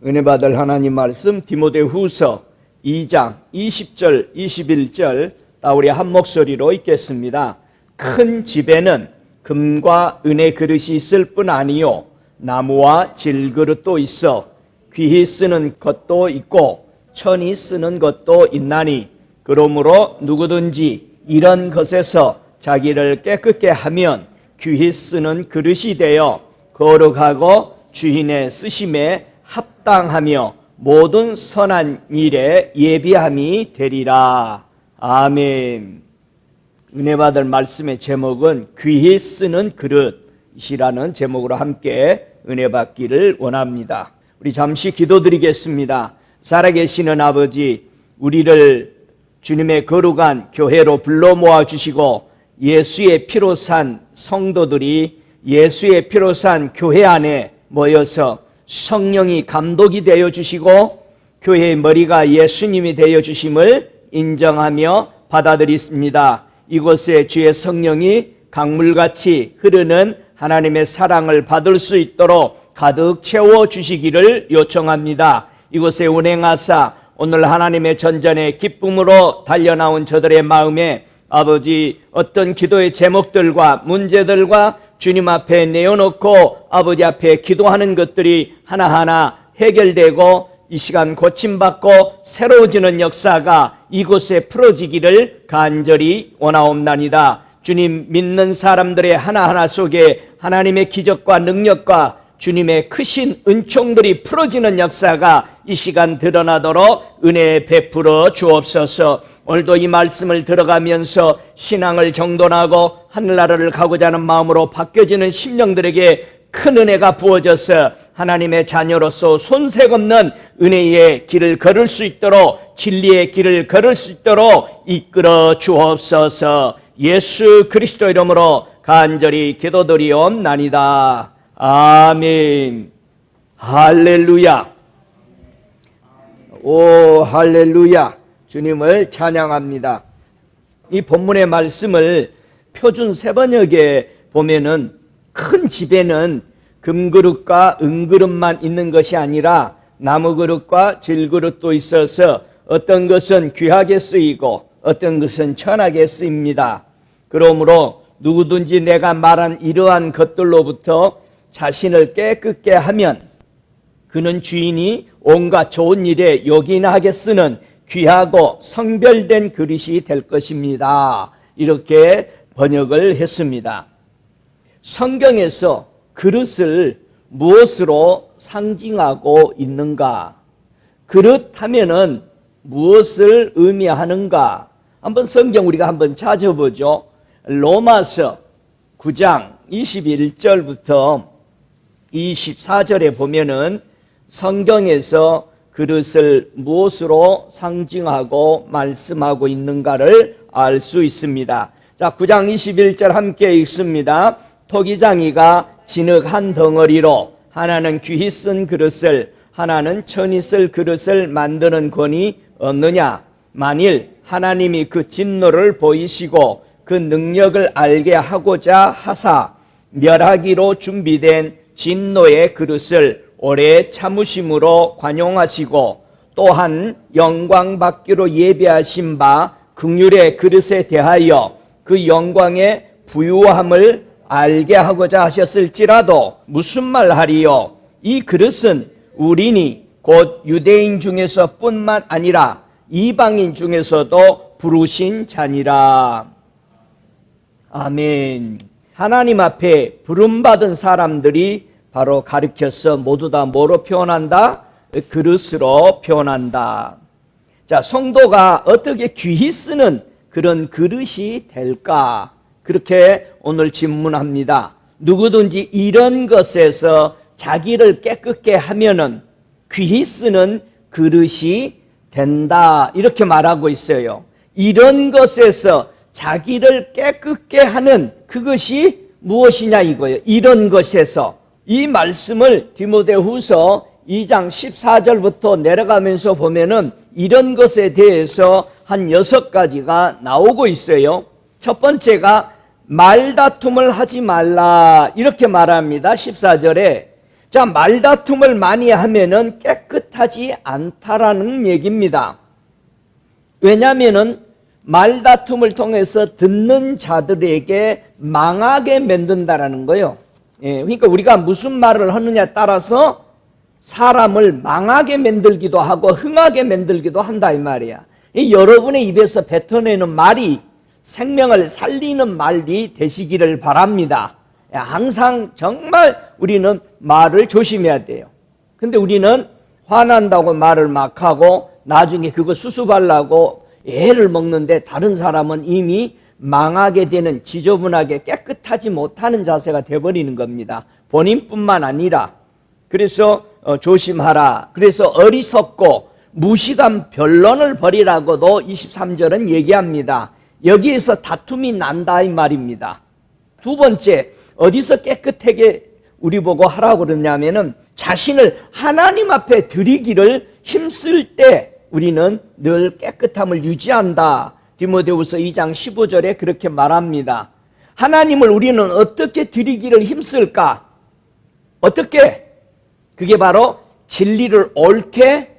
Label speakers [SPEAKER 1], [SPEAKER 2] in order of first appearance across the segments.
[SPEAKER 1] 은혜 받을 하나님 말씀 디모데후서 2장 20절 21절 다 우리 한 목소리로 읽겠습니다. 큰 집에는 금과 은의 그릇이 있을 뿐 아니요 나무와 질그릇도 있어 귀히 쓰는 것도 있고 천히 쓰는 것도 있나니 그러므로 누구든지 이런 것에서 자기를 깨끗게 하면 귀히 쓰는 그릇이 되어 거룩하고 주인의 쓰심에 합당하며 모든 선한 일에 예비함이 되리라. 아멘. 은혜 받을 말씀의 제목은 귀히 쓰는 그릇이라는 제목으로 함께 은혜 받기를 원합니다. 우리 잠시 기도드리겠습니다. 살아계시는 아버지, 우리를 주님의 거룩한 교회로 불러 모아주시고 예수의 피로 산 성도들이 예수의 피로 산 교회 안에 모여서 성령이 감독이 되어 주시고 교회의 머리가 예수님이 되어 주심을 인정하며 받아들였습니다. 이곳에 주의 성령이 강물같이 흐르는 하나님의 사랑을 받을 수 있도록 가득 채워 주시기를 요청합니다. 이곳에 운행하사 오늘 하나님의 전전에 기쁨으로 달려나온 저들의 마음에 아버지 어떤 기도의 제목들과 문제들과 주님 앞에 내어놓고 아버지 앞에 기도하는 것들이 하나하나 해결되고 이 시간 고침받고 새로워지는 역사가 이곳에 풀어지기를 간절히 원하옵나이다. 주님 믿는 사람들의 하나하나 속에 하나님의 기적과 능력과 주님의 크신 은총들이 풀어지는 역사가 이 시간 드러나도록 은혜 베풀어 주옵소서. 오늘도 이 말씀을 들어가면서 신앙을 정돈하고 하늘나라를 가고자 하는 마음으로 바뀌어지는 심령들에게 큰 은혜가 부어져서 하나님의 자녀로서 손색 없는 은혜의 길을 걸을 수 있도록 진리의 길을 걸을 수 있도록 이끌어 주옵소서. 예수 그리스도 이름으로 간절히 기도드리옵나이다. 아멘. 할렐루야. 오 할렐루야. 주님을 찬양합니다. 이 본문의 말씀을 표준 세번역에 보면은 큰 집에는 금그릇과 은그릇만 있는 것이 아니라 나무그릇과 질그릇도 있어서 어떤 것은 귀하게 쓰이고 어떤 것은 천하게 쓰입니다. 그러므로 누구든지 내가 말한 이러한 것들로부터 자신을 깨끗게 하면 그는 주인이 온갖 좋은 일에 요긴하게 쓰는 귀하고 성별된 그릇이 될 것입니다. 이렇게 번역을 했습니다. 성경에서 그릇을 무엇으로 상징하고 있는가? 그릇 하면은 무엇을 의미하는가? 한번 성경 우리가 한번 찾아보죠. 로마서 9장 21절부터 24절에 보면은 성경에서 그릇을 무엇으로 상징하고 말씀하고 있는가를 알 수 있습니다. 자, 9장 21절 함께 읽습니다. 토기장이가 진흙 한 덩어리로 하나는 귀히 쓴 그릇을 하나는 천히 쓸 그릇을 만드는 권이 없느냐? 만일 하나님이 그 진노를 보이시고 그 능력을 알게 하고자 하사 멸하기로 준비된 진노의 그릇을 오래 참으심으로 관용하시고 또한 영광 받기로 예비하신 바 긍휼의 그릇에 대하여 그 영광의 부유함을 알게 하고자 하셨을지라도 무슨 말 하리요? 이 그릇은 우리니 곧 유대인 중에서 뿐만 아니라 이방인 중에서도 부르신 자니라. 아멘. 하나님 앞에 부름받은 사람들이 바로 가르쳐서 모두 다 뭐로 표현한다? 그릇으로 표현한다. 자, 성도가 어떻게 귀히 쓰는 그런 그릇이 될까? 그렇게 오늘 질문합니다. 누구든지 이런 것에서 자기를 깨끗게 하면은 귀히 쓰는 그릇이 된다. 이렇게 말하고 있어요. 이런 것에서 자기를 깨끗게 하는 그것이 무엇이냐 이거예요. 이런 것에서. 이 말씀을 디모데후서 2장 14절부터 내려가면서 보면은 이런 것에 대해서 한 6가지가 나오고 있어요. 첫 번째가 말다툼을 하지 말라 이렇게 말합니다. 14절에. 자, 말다툼을 많이 하면은 깨끗하지 않다라는 얘기입니다. 왜냐하면은 말다툼을 통해서 듣는 자들에게 망하게 만든다라는 거예요. 그러니까 우리가 무슨 말을 하느냐에 따라서 사람을 망하게 만들기도 하고 흥하게 만들기도 한다 이 말이야. 여러분의 입에서 뱉어내는 말이 생명을 살리는 말이 되시기를 바랍니다. 항상 정말 우리는 말을 조심해야 돼요. 근데 우리는 화난다고 말을 막 하고 나중에 그거 수습하려고 애를 먹는데 다른 사람은 이미 망하게 되는, 지저분하게 깨끗하지 못하는 자세가 되어버리는 겁니다. 본인뿐만 아니라. 그래서 조심하라. 그래서 어리석고 무식한 변론을 버리라고도 23절은 얘기합니다. 여기에서 다툼이 난다 이 말입니다. 두 번째, 어디서 깨끗하게 우리 보고 하라고 그러냐면은 자신을 하나님 앞에 드리기를 힘쓸 때 우리는 늘 깨끗함을 유지한다. 디모데후서 2장 15절에 그렇게 말합니다. 하나님을 우리는 어떻게 드리기를 힘쓸까? 어떻게? 그게 바로 진리를 옳게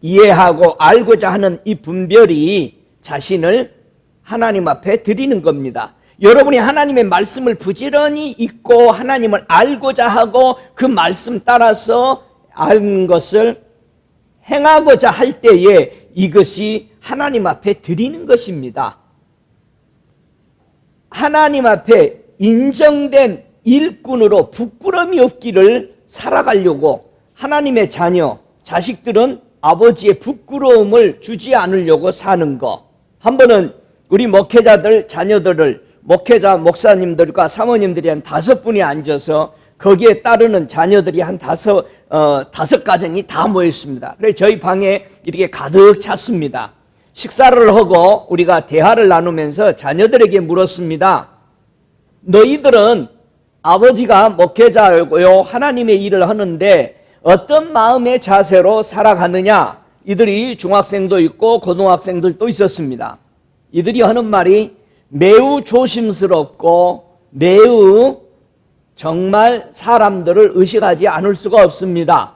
[SPEAKER 1] 이해하고 알고자 하는 이 분별이 자신을 하나님 앞에 드리는 겁니다. 여러분이 하나님의 말씀을 부지런히 읽고 하나님을 알고자 하고 그 말씀 따라서 아는 것을 행하고자 할 때에 이것이 하나님 앞에 드리는 것입니다. 하나님 앞에 인정된 일꾼으로 부끄러움이 없기를 살아가려고 하나님의 자녀, 자식들은 아버지의 부끄러움을 주지 않으려고 사는 거. 한 번은 우리 목회자들, 자녀들을 목회자, 목사님들과 사모님들이 한 5분이 앉아서 거기에 따르는 자녀들이 한 다섯 가정이 다 모였습니다. 그래서 저희 방에 이렇게 가득 찼습니다. 식사를 하고 우리가 대화를 나누면서 자녀들에게 물었습니다. 너희들은 아버지가 목회자고요, 하나님의 일을 하는데 어떤 마음의 자세로 살아가느냐? 이들이 중학생도 있고 고등학생들도 있었습니다. 이들이 하는 말이 매우 조심스럽고 매우 정말 사람들을 의식하지 않을 수가 없습니다.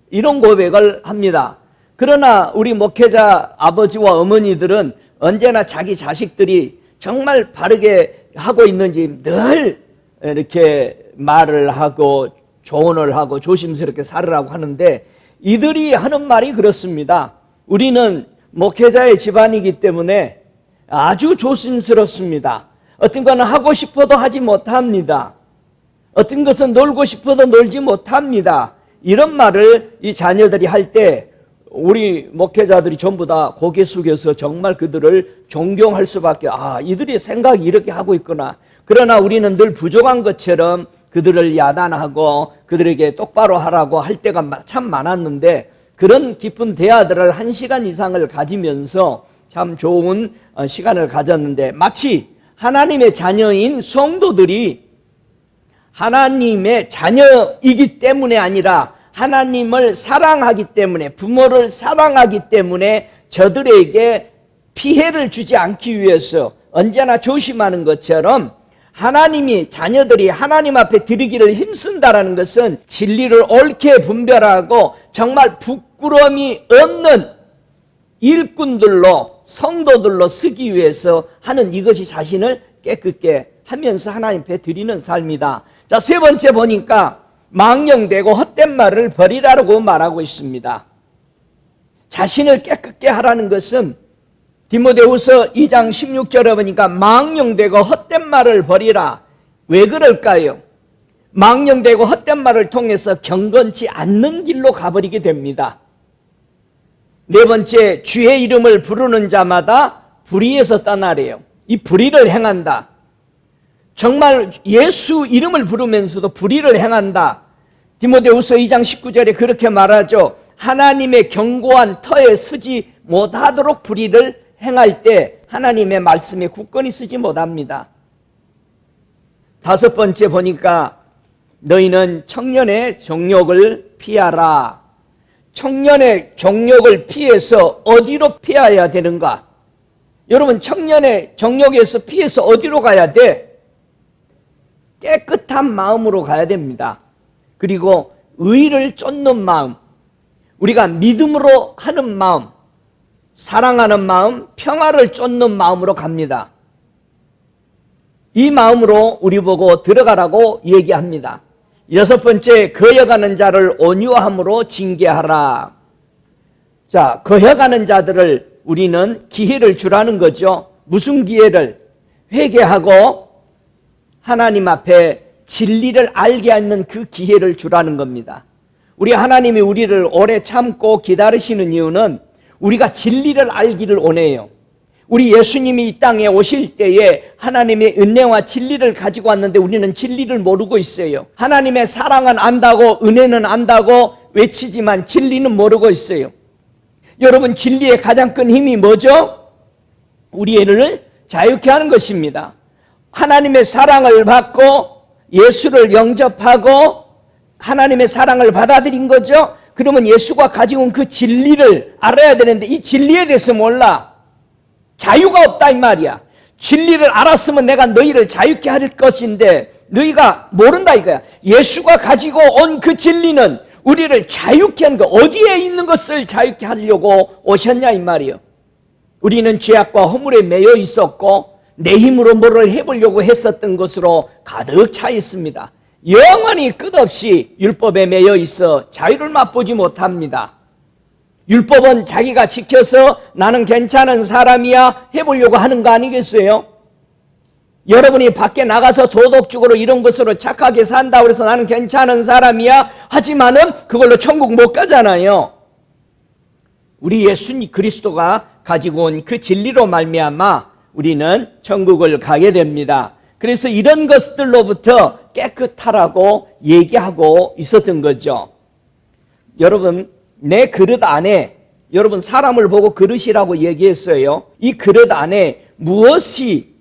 [SPEAKER 1] 이런 고백을 합니다. 그러나 우리 목회자 아버지와 어머니들은 언제나 자기 자식들이 정말 바르게 하고 있는지 늘 이렇게 말을 하고 조언을 하고 조심스럽게 살으라고 하는데 이들이 하는 말이 그렇습니다. 우리는 목회자의 집안이기 때문에 아주 조심스럽습니다. 어떤 거는 하고 싶어도 하지 못합니다. 어떤 것은 놀고 싶어도 놀지 못합니다. 이런 말을 이 자녀들이 할 때 우리 목회자들이 전부 다 고개 숙여서 정말 그들을 존경할 수밖에, 이들의 생각이 이렇게 하고 있구나. 그러나 우리는 늘 부족한 것처럼 그들을 야단하고 그들에게 똑바로 하라고 할 때가 참 많았는데 그런 깊은 대화들을 1시간 이상을 가지면서 참 좋은 시간을 가졌는데 마치 하나님의 자녀인 성도들이 하나님의 자녀이기 때문에 아니라 하나님을 사랑하기 때문에, 부모를 사랑하기 때문에 저들에게 피해를 주지 않기 위해서 언제나 조심하는 것처럼 하나님이 자녀들이 하나님 앞에 드리기를 힘쓴다라는 것은 진리를 옳게 분별하고 정말 부끄러움이 없는 일꾼들로, 성도들로 쓰기 위해서 하는 이것이 자신을 깨끗게 하면서 하나님 앞에 드리는 삶이다. 자, 세 번째 보니까 망령되고 헛된 말을 버리라고 말하고 있습니다. 자신을 깨끗게 하라는 것은 디모데후서 2장 16절에 보니까 망령되고 헛된 말을 버리라. 왜 그럴까요? 망령되고 헛된 말을 통해서 경건치 않는 길로 가버리게 됩니다. 네 번째, 주의 이름을 부르는 자마다 불의에서 떠나래요. 이 불의를 행한다. 정말 예수 이름을 부르면서도 불의를 행한다. 디모데후서 2장 19절에 그렇게 말하죠. 하나님의 견고한 터에 서지 못하도록 불의를 행할 때 하나님의 말씀에 굳건히 서지 못합니다. 다섯 번째 보니까 너희는 청년의 정욕을 피하라. 청년의 정욕을 피해서 어디로 피해야 되는가? 여러분, 청년의 정욕에서 피해서 어디로 가야 돼? 깨끗한 마음으로 가야 됩니다. 그리고 의를 쫓는 마음, 우리가 믿음으로 하는 마음, 사랑하는 마음, 평화를 쫓는 마음으로 갑니다. 이 마음으로 우리 보고 들어가라고 얘기합니다. 6번째, 거여가는 자를 온유함으로 징계하라. 자, 거여가는 자들을 우리는 기회를 주라는 거죠. 무슨 기회를? 회개하고 하나님 앞에 진리를 알게 하는 그 기회를 주라는 겁니다. 우리 하나님이 우리를 오래 참고 기다리시는 이유는 우리가 진리를 알기를 원해요. 우리 예수님이 이 땅에 오실 때에 하나님의 은혜와 진리를 가지고 왔는데 우리는 진리를 모르고 있어요. 하나님의 사랑은 안다고, 은혜는 안다고 외치지만 진리는 모르고 있어요. 여러분, 진리의 가장 큰 힘이 뭐죠? 우리를 자유케 하는 것입니다. 하나님의 사랑을 받고 예수를 영접하고 하나님의 사랑을 받아들인 거죠. 그러면 예수가 가지고 온 그 진리를 알아야 되는데 이 진리에 대해서 몰라. 자유가 없다 이 말이야. 진리를 알았으면 내가 너희를 자유케 할 것인데 너희가 모른다 이거야. 예수가 가지고 온 그 진리는 우리를 자유케 하는 거, 어디에 있는 것을 자유케 하려고 오셨냐 이 말이에요. 우리는 죄악과 허물에 매여 있었고 내 힘으로 뭐를 해보려고 했었던 것으로 가득 차 있습니다. 영원히 끝없이 율법에 매여 있어 자유를 맛보지 못합니다. 율법은 자기가 지켜서 나는 괜찮은 사람이야 해보려고 하는 거 아니겠어요? 여러분이 밖에 나가서 도덕적으로 이런 것으로 착하게 산다 그래서 나는 괜찮은 사람이야 하지만은 그걸로 천국 못 가잖아요. 우리 예수님 그리스도가 가지고 온 그 진리로 말미암아 우리는 천국을 가게 됩니다. 그래서 이런 것들로부터 깨끗하라고 얘기하고 있었던 거죠. 여러분, 내 그릇 안에, 여러분 사람을 보고 그릇이라고 얘기했어요. 이 그릇 안에 무엇이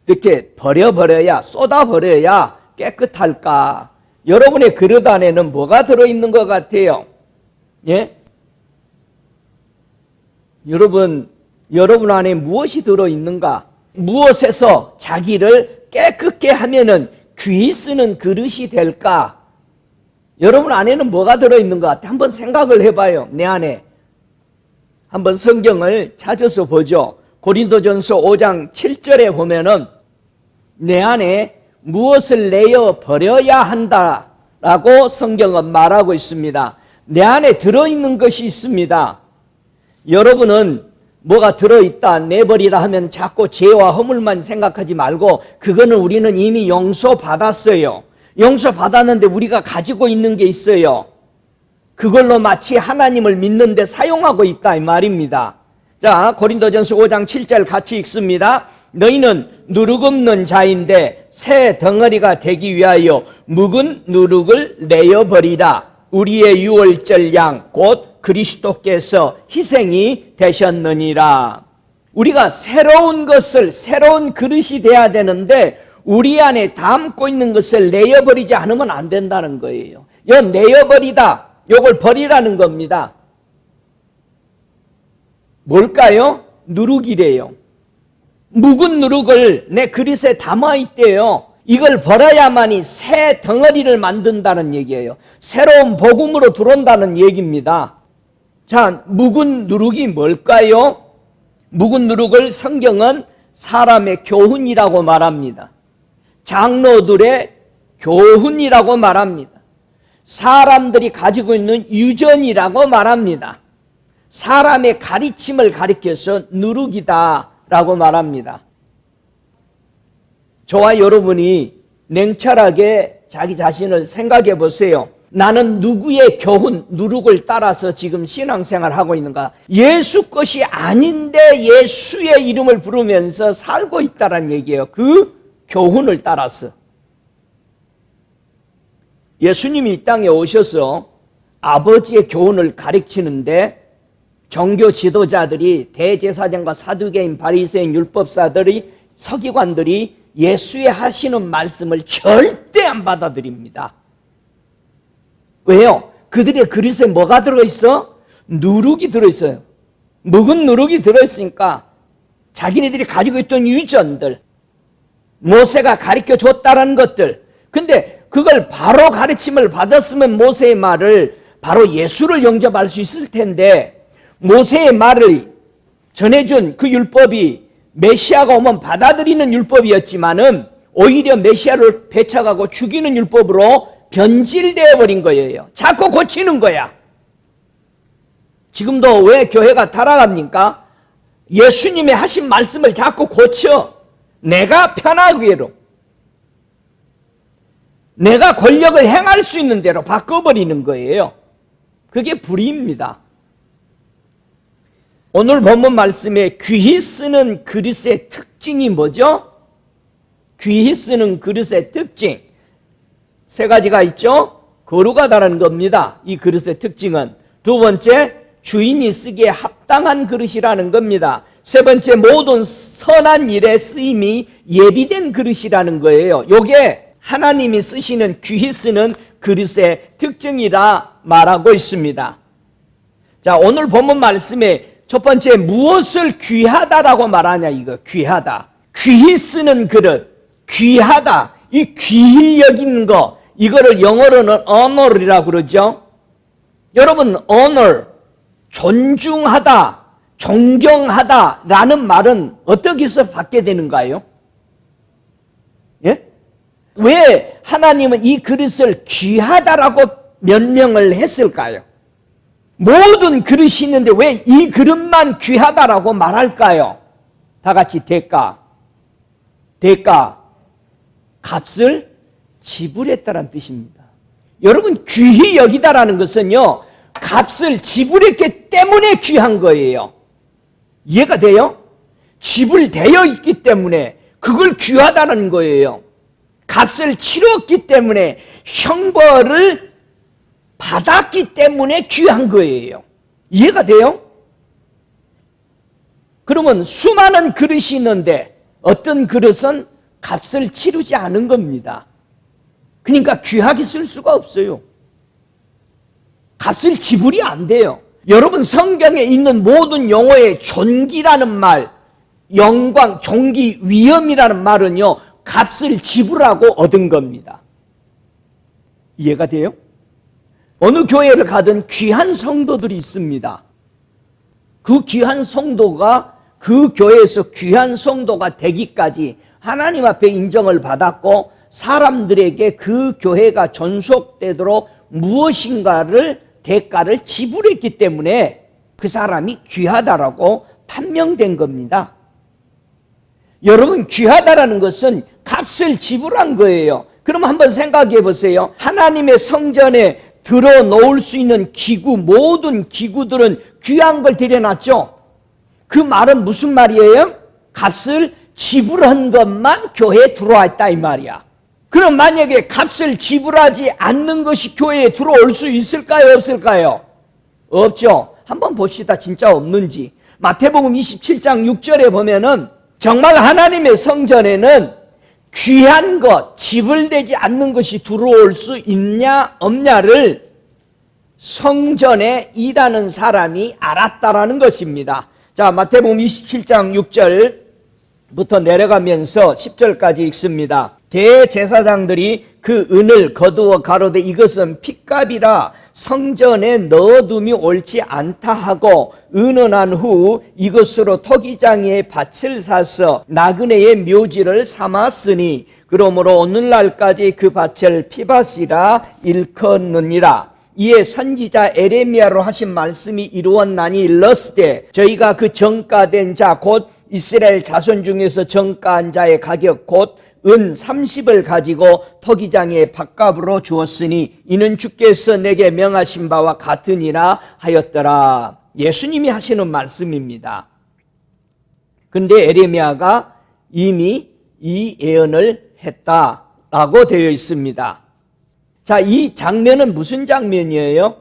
[SPEAKER 1] 이렇게 버려야, 쏟아버려야 깨끗할까? 여러분의 그릇 안에는 뭐가 들어있는 것 같아요? 예? 여러분 안에 무엇이 들어있는가? 무엇에서 자기를 깨끗게 하면은 귀 쓰는 그릇이 될까? 여러분 안에는 뭐가 들어있는 것 같아? 한번 생각을 해봐요. 내 안에. 한번 성경을 찾아서 보죠. 고린도전서 5장 7절에 보면은 내 안에 무엇을 내어 버려야 한다라고 성경은 말하고 있습니다. 내 안에 들어있는 것이 있습니다. 여러분은 뭐가 들어있다 내버리라 하면 자꾸 죄와 허물만 생각하지 말고 그거는 우리는 이미 용서받았어요. 용서받았는데 우리가 가지고 있는 게 있어요. 그걸로 마치 하나님을 믿는데 사용하고 있다 이 말입니다. 자, 고린도전서 5장 7절 같이 읽습니다. 너희는 누룩 없는 자인데 새 덩어리가 되기 위하여 묵은 누룩을 내어버리라. 우리의 유월절 양 곧 그리스도께서 희생이 되셨느니라. 우리가 새로운 것을, 새로운 그릇이 돼야 되는데 우리 안에 담고 있는 것을 내어버리지 않으면 안 된다는 거예요. 이 내어버리다, 이걸 버리라는 겁니다. 뭘까요? 누룩이래요. 묵은 누룩을 내 그릇에 담아있대요. 이걸 버려야만이 새 덩어리를 만든다는 얘기예요. 새로운 복음으로 들어온다는 얘기입니다. 자, 묵은 누룩이 뭘까요? 묵은 누룩을 성경은 사람의 교훈이라고 말합니다. 장로들의 교훈이라고 말합니다. 사람들이 가지고 있는 유전이라고 말합니다. 사람의 가르침을 가리켜서 누룩이다라고 말합니다. 저와 여러분이 냉철하게 자기 자신을 생각해 보세요. 나는 누구의 교훈, 누룩을 따라서 지금 신앙생활을 하고 있는가? 예수 것이 아닌데 예수의 이름을 부르면서 살고 있다는 얘기예요. 그 교훈을 따라서. 예수님이 이 땅에 오셔서 아버지의 교훈을 가르치는데 종교 지도자들이 대제사장과 사두개인, 바리새인, 율법사들이, 서기관들이 예수의 하시는 말씀을 절대 안 받아들입니다. 왜요? 그들의 그릇에 뭐가 들어있어? 누룩이 들어있어요. 묵은 누룩이 들어있으니까 자기네들이 가지고 있던 유전들, 모세가 가르쳐 줬다는 것들, 근데 그걸 바로 가르침을 받았으면 모세의 말을 바로 예수를 영접할 수 있을 텐데 모세의 말을 전해준 그 율법이 메시아가 오면 받아들이는 율법이었지만은 오히려 메시아를 배척하고 죽이는 율법으로 변질되어 버린 거예요. 자꾸 고치는 거야. 지금도 왜 교회가 타락합니까? 예수님이 하신 말씀을 자꾸 고쳐. 내가 편하기로, 내가 권력을 행할 수 있는 대로 바꿔버리는 거예요. 그게 불의입니다. 오늘 본문 말씀에 귀히 쓰는 그릇의 특징이 뭐죠? 귀히 쓰는 그릇의 특징 세 가지가 있죠. 거룩하다는 겁니다. 이 그릇의 특징은. 두 번째, 주인이 쓰기에 합당한 그릇이라는 겁니다. 세 번째, 모든 선한 일에 쓰임이 예비된 그릇이라는 거예요. 이게 하나님이 쓰시는 귀히 쓰는 그릇의 특징이라 말하고 있습니다. 자, 오늘 본문 말씀에 첫 번째, 무엇을 귀하다라고 말하냐, 이거 귀하다. 귀히 쓰는 그릇, 귀하다. 이 귀히 여기는 거, 이거를 영어로는 honor이라고 그러죠. 여러분, honor, 존중하다, 존경하다라는 말은 어떻게 해서 받게 되는가요? 예? 왜 하나님은 이 그릇을 귀하다라고 명명을 했을까요? 모든 그릇이 있는데 왜 이 그릇만 귀하다라고 말할까요? 다 같이 대가, 값을 지불했다는 뜻입니다. 여러분, 귀히 여기다라는 것은요, 값을 지불했기 때문에 귀한 거예요. 이해가 돼요? 지불되어 있기 때문에 그걸 귀하다는 거예요. 값을 치렀기 때문에, 형벌을 받았기 때문에 귀한 거예요. 이해가 돼요? 그러면 수많은 그릇이 있는데 어떤 그릇은 값을 치르지 않은 겁니다. 그러니까 귀하게 쓸 수가 없어요. 값을 지불이 안 돼요. 여러분, 성경에 있는 모든 용어의 존귀라는 말, 영광, 존귀, 위엄이라는 말은요, 값을 지불하고 얻은 겁니다. 이해가 돼요? 어느 교회를 가든 귀한 성도들이 있습니다. 그 귀한 성도가 그 교회에서 귀한 성도가 되기까지 하나님 앞에 인정을 받았고 사람들에게 그 교회가 존속되도록 무엇인가를 대가를 지불했기 때문에 그 사람이 귀하다라고 판명된 겁니다. 여러분, 귀하다라는 것은 값을 지불한 거예요. 그럼 한번 생각해 보세요. 하나님의 성전에 들어 놓을 수 있는 기구, 모든 기구들은 귀한 걸 들여놨죠. 그 말은 무슨 말이에요? 값을 지불한 것만 교회에 들어와 있다 이 말이야. 그럼 만약에 값을 지불하지 않는 것이 교회에 들어올 수 있을까요? 없을까요? 없죠. 한번 봅시다. 진짜 없는지. 마태복음 27장 6절에 보면은 정말 하나님의 성전에는 귀한 것, 지불되지 않는 것이 들어올 수 있냐 없냐를 성전에 일하는 사람이 알았다라는 것입니다. 자, 마태복음 27장 6절부터 내려가면서 10절까지 읽습니다. 대제사장들이 그 은을 거두어 가로되 이것은 핏값이라 성전에 넣어둠이 옳지 않다 하고 은은한 후 이것으로 토기장의 밭을 사서 나그네의 묘지를 삼았으니 그러므로 오늘날까지 그 밭을 피밭이라 일컫느니라. 이에 선지자 에레미야로 하신 말씀이 이루었나니 일렀으되 저희가 그 정가된 자 곧 이스라엘 자손 중에서 정가한 자의 가격 곧 은 30을 가지고 토기장의 밭값으로 주었으니 이는 주께서 내게 명하신 바와 같으니라 하였더라. 예수님이 하시는 말씀입니다. 근데 에레미야가 이미 이 예언을 했다라고 되어 있습니다. 자, 이 장면은 무슨 장면이에요?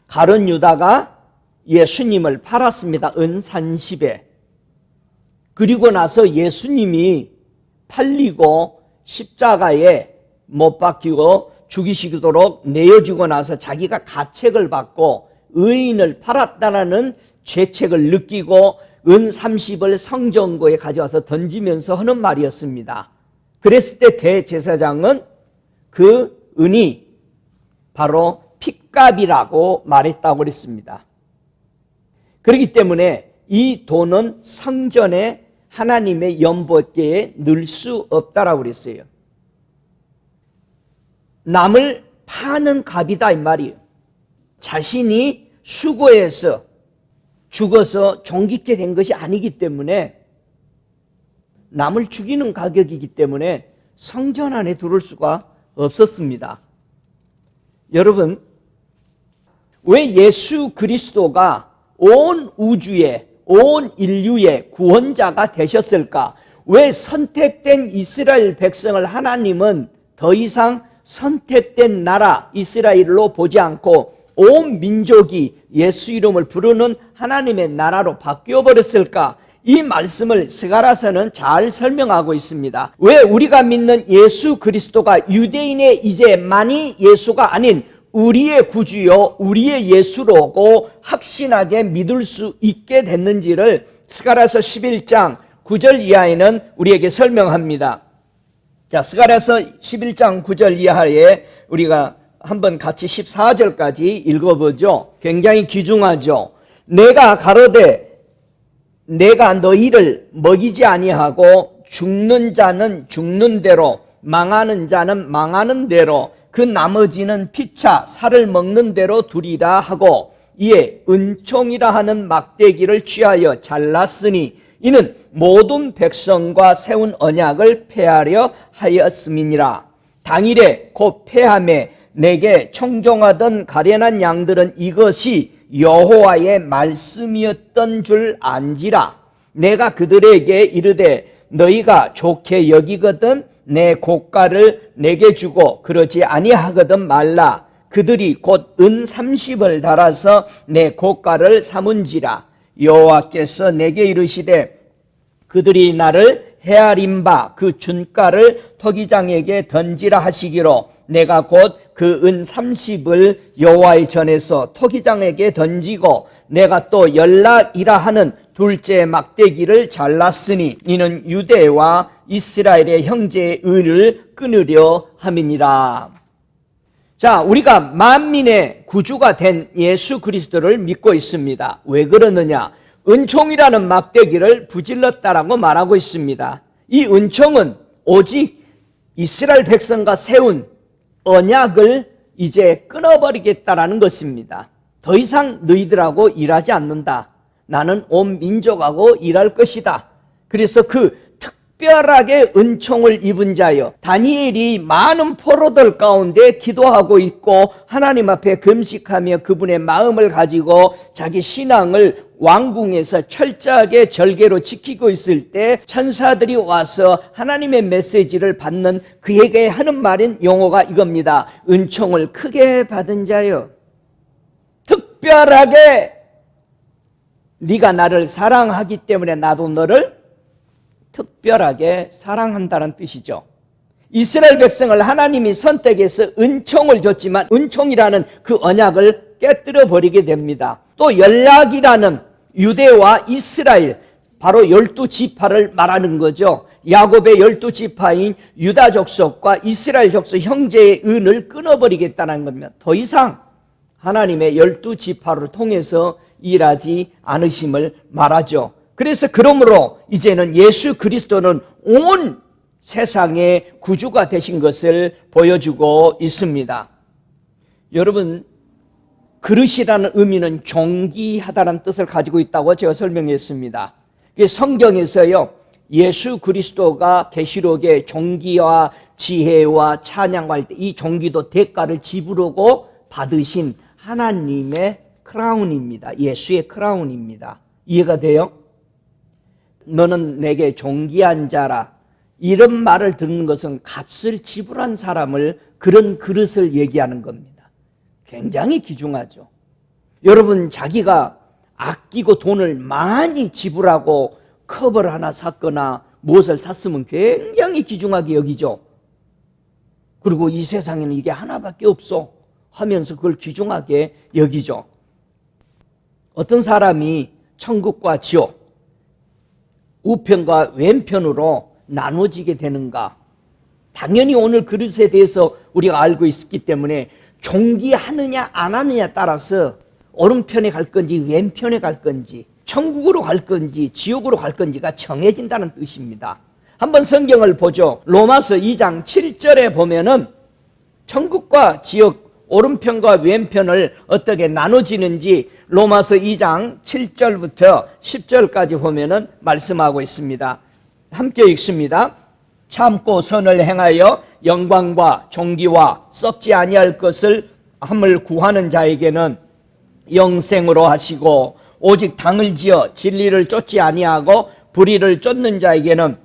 [SPEAKER 1] 가룟 유다가 예수님을 팔았습니다. 은 30에. 그리고 나서 예수님이 팔리고 십자가에 못 박히고 죽이시도록 내어주고 나서 자기가 가책을 받고 의인을 팔았다라는 죄책을 느끼고 은 30을 성전고에 가져와서 던지면서 하는 말이었습니다. 그랬을 때 대제사장은 그 은이 바로 핏값이라고 말했다고 그랬습니다. 그렇기 때문에 이 돈은 성전에 하나님의 연복계에 넣을 수 없다라고 그랬어요. 남을 파는 값이다 이 말이에요. 자신이 수고해서 죽어서 종깃게 된 것이 아니기 때문에, 남을 죽이는 가격이기 때문에 성전 안에 들어올 수가 없었습니다. 여러분, 왜 예수 그리스도가 온 우주의, 온 인류의 구원자가 되셨을까? 왜 선택된 이스라엘 백성을 하나님은 더 이상 선택된 나라 이스라엘로 보지 않고 온 민족이 예수 이름을 부르는 하나님의 나라로 바뀌어 버렸을까? 이 말씀을 스가랴서는 잘 설명하고 있습니다. 왜 우리가 믿는 예수 그리스도가 유대인의 이제만이 예수가 아닌 우리의 구주요 우리의 예수로고 확신하게 믿을 수 있게 됐는지를 스가랴서 11장 9절 이하에는 우리에게 설명합니다. 자, 스가랴서 11장 9절 이하에 우리가 한번 같이 14절까지 읽어보죠. 굉장히 귀중하죠. 내가 가로되 내가 너희를 먹이지 아니하고 죽는 자는 죽는 대로 망하는 자는 망하는 대로 그 나머지는 피차 살을 먹는 대로 두리라 하고 이에 은총이라 하는 막대기를 취하여 잘랐으니 이는 모든 백성과 세운 언약을 폐하려 하였음이니라. 당일에 곧 폐함에 내게 청종하던 가련한 양들은 이것이 여호와의 말씀이었던 줄 안지라. 내가 그들에게 이르되 너희가 좋게 여기거든 내 고가를 내게 주고 그러지 아니하거든 말라. 그들이 곧 은 30을 달아서 내 고가를 삼은지라. 여호와께서 내게 이르시되 그들이 나를 헤아린 바 그 준가를 토기장에게 던지라 하시기로 내가 곧 그 은 30을 여호와의 전에서 토기장에게 던지고 내가 또 연락이라 하는 둘째 막대기를 잘랐으니 이는 유대와 이스라엘의 형제의 의를 끊으려 함이니라. 자, 우리가 만민의 구주가 된 예수 그리스도를 믿고 있습니다. 왜 그러느냐? 은총이라는 막대기를 부질렀다라고 말하고 있습니다. 이 은총은 오직 이스라엘 백성과 세운 언약을 이제 끊어버리겠다라는 것입니다. 더 이상 너희들하고 일하지 않는다. 나는 온 민족하고 일할 것이다. 그래서 그 특별하게 은총을 입은 자여 다니엘이 많은 포로들 가운데 기도하고 있고 하나님 앞에 금식하며 그분의 마음을 가지고 자기 신앙을 왕궁에서 철저하게 절개로 지키고 있을 때 천사들이 와서 하나님의 메시지를 받는 그에게 하는 말인 용어가 이겁니다. 은총을 크게 받은 자여, 특별하게 네가 나를 사랑하기 때문에 나도 너를 특별하게 사랑한다는 뜻이죠. 이스라엘 백성을 하나님이 선택해서 은총을 줬지만 은총이라는 그 언약을 깨뜨려 버리게 됩니다. 또 연락이라는 유대와 이스라엘, 바로 12지파를 말하는 거죠. 야곱의 12지파인 유다 족속과 이스라엘 족속 형제의 은을 끊어버리겠다는 겁니다. 더 이상 하나님의 12지파를 통해서 일하지 않으심을 말하죠. 그래서 그러므로 이제는 예수 그리스도는 온 세상의 구주가 되신 것을 보여주고 있습니다. 여러분, 그릇이라는 의미는 존귀하다는 뜻을 가지고 있다고 제가 설명했습니다. 성경에서요, 예수 그리스도가 계시록에 존귀와 지혜와 찬양과 할 때 이 존귀도 대가를 지불하고 받으신 하나님의 크라운입니다. 예수의 크라운입니다. 이해가 돼요? 너는 내게 존귀한 자라. 이런 말을 듣는 것은 값을 지불한 사람을, 그런 그릇을 얘기하는 겁니다. 굉장히 귀중하죠. 여러분, 자기가 아끼고 돈을 많이 지불하고 컵을 하나 샀거나 무엇을 샀으면 굉장히 귀중하게 여기죠. 그리고 이 세상에는 이게 하나밖에 없어 하면서 그걸 귀중하게 여기죠. 어떤 사람이 천국과 지옥, 우편과 왼편으로 나눠지게 되는가? 당연히 오늘 그릇에 대해서 우리가 알고 있기 때문에 종기하느냐 안 하느냐에 따라서 오른편에 갈 건지 왼편에 갈 건지 천국으로 갈 건지 지옥으로 갈 건지가 정해진다는 뜻입니다. 한번 성경을 보죠. 로마서 2장 7절에 보면은 천국과 지옥 오른편과 왼편을 어떻게 나눠지는지 로마서 2장 7절부터 10절까지 보면은 말씀하고 있습니다. 함께 읽습니다. 참고 선을 행하여 영광과 존귀와 썩지 아니할 것을 함을 구하는 자에게는 영생으로 하시고, 오직 당을 지어 진리를 쫓지 아니하고 불의를 쫓는 자에게는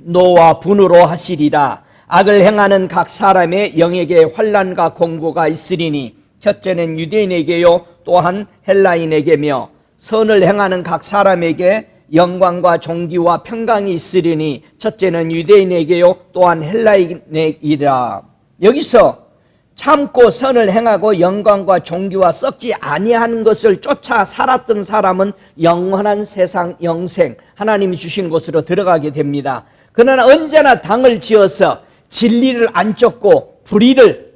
[SPEAKER 1] 노와 분으로 하시리라. 악을 행하는 각 사람의 영에게 환난과 공고가 있으리니 첫째는 유대인에게요 또한 헬라인에게며, 선을 행하는 각 사람에게 영광과 존귀와 평강이 있으리니 첫째는 유대인에게요 또한 헬라인에게라. 여기서 참고 선을 행하고 영광과 존귀와 썩지 아니하는 것을 쫓아 살았던 사람은 영원한 세상 영생 하나님이 주신 곳으로 들어가게 됩니다. 그러나 언제나 당을 지어서 진리를 안 쫓고 불의를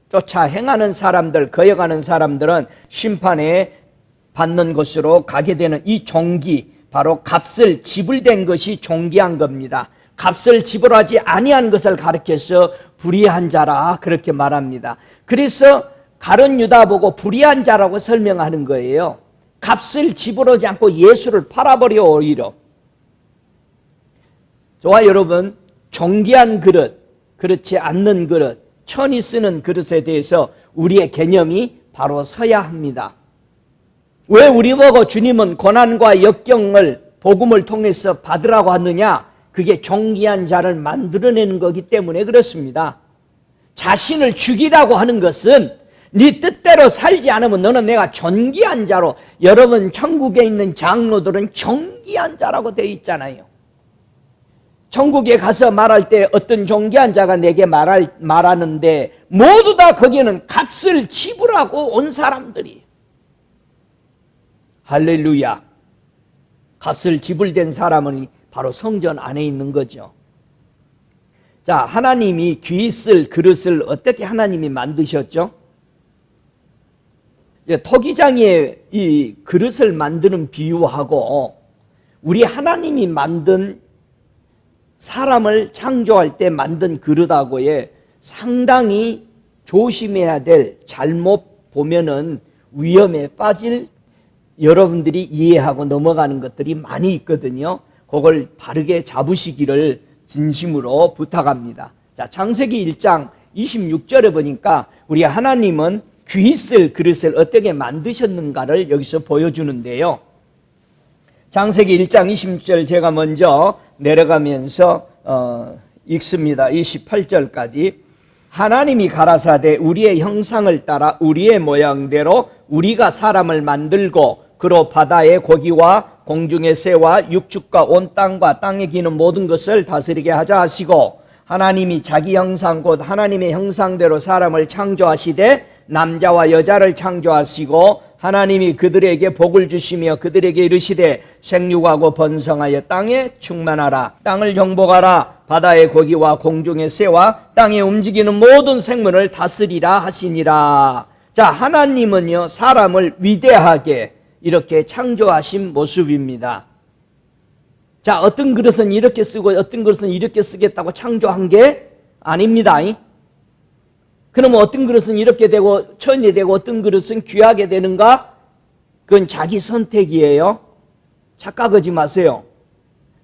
[SPEAKER 1] 쫓아 행하는 사람들, 거역하는 사람들은 심판에 받는 곳으로 가게 되는 이 종기, 바로 값을 지불된 것이 종기한 겁니다. 값을 지불하지 아니한 것을 가리켜서 불의한 자라 그렇게 말합니다. 그래서 가룟 유다 보고 불의한 자라고 설명하는 거예요. 값을 지불하지 않고 예수를 팔아버려 오히려. 저와 여러분, 존귀한 그릇, 그렇지 않는 그릇, 천이 쓰는 그릇에 대해서 우리의 개념이 바로 서야 합니다. 왜 우리 보고 주님은 고난과 역경을 복음을 통해서 받으라고 하느냐? 그게 존귀한 자를 만들어내는 거기 때문에 그렇습니다. 자신을 죽이라고 하는 것은 네 뜻대로 살지 않으면 너는 내가 존귀한 자로, 여러분 천국에 있는 장로들은 존귀한 자라고 되어 있잖아요. 천국에 가서 말할 때 어떤 존귀한 자가 내게 말하는데 모두 다 거기에는 값을 지불하고 온 사람들이. 할렐루야. 값을 지불된 사람은 바로 성전 안에 있는 거죠. 자, 하나님이 귀 쓸 그릇을 어떻게 하나님이 만드셨죠? 토기장의 이 그릇을 만드는 비유하고 우리 하나님이 만든 사람을 창조할 때 만든 그릇하고의 상당히 조심해야 될, 잘못 보면은 위험에 빠질, 여러분들이 이해하고 넘어가는 것들이 많이 있거든요. 그걸 바르게 잡으시기를 진심으로 부탁합니다. 자, 창세기 1장 26절에 보니까 우리 하나님은 귀 쓸 그릇을 어떻게 만드셨는가를 여기서 보여주는데요. 창세기 1장 26절 제가 먼저 내려가면서 읽습니다. 28절까지. 하나님이 가라사대 우리의 형상을 따라 우리의 모양대로 우리가 사람을 만들고 그로 바다의 고기와 공중의 새와 육축과 온 땅과 땅에 기는 모든 것을 다스리게 하자 하시고, 하나님이 자기 형상 곧 하나님의 형상대로 사람을 창조하시되 남자와 여자를 창조하시고 하나님이 그들에게 복을 주시며 그들에게 이르시되 생육하고 번성하여 땅에 충만하라. 땅을 정복하라. 바다의 고기와 공중의 새와 땅에 움직이는 모든 생물을 다스리라 하시니라. 자, 하나님은요 사람을 위대하게 이렇게 창조하신 모습입니다. 자, 어떤 그릇은 이렇게 쓰고 어떤 그릇은 이렇게 쓰겠다고 창조한 게 아닙니다. 그러면 어떤 그릇은 이렇게 되고 천이 되고 어떤 그릇은 귀하게 되는가? 그건 자기 선택이에요. 착각하지 마세요.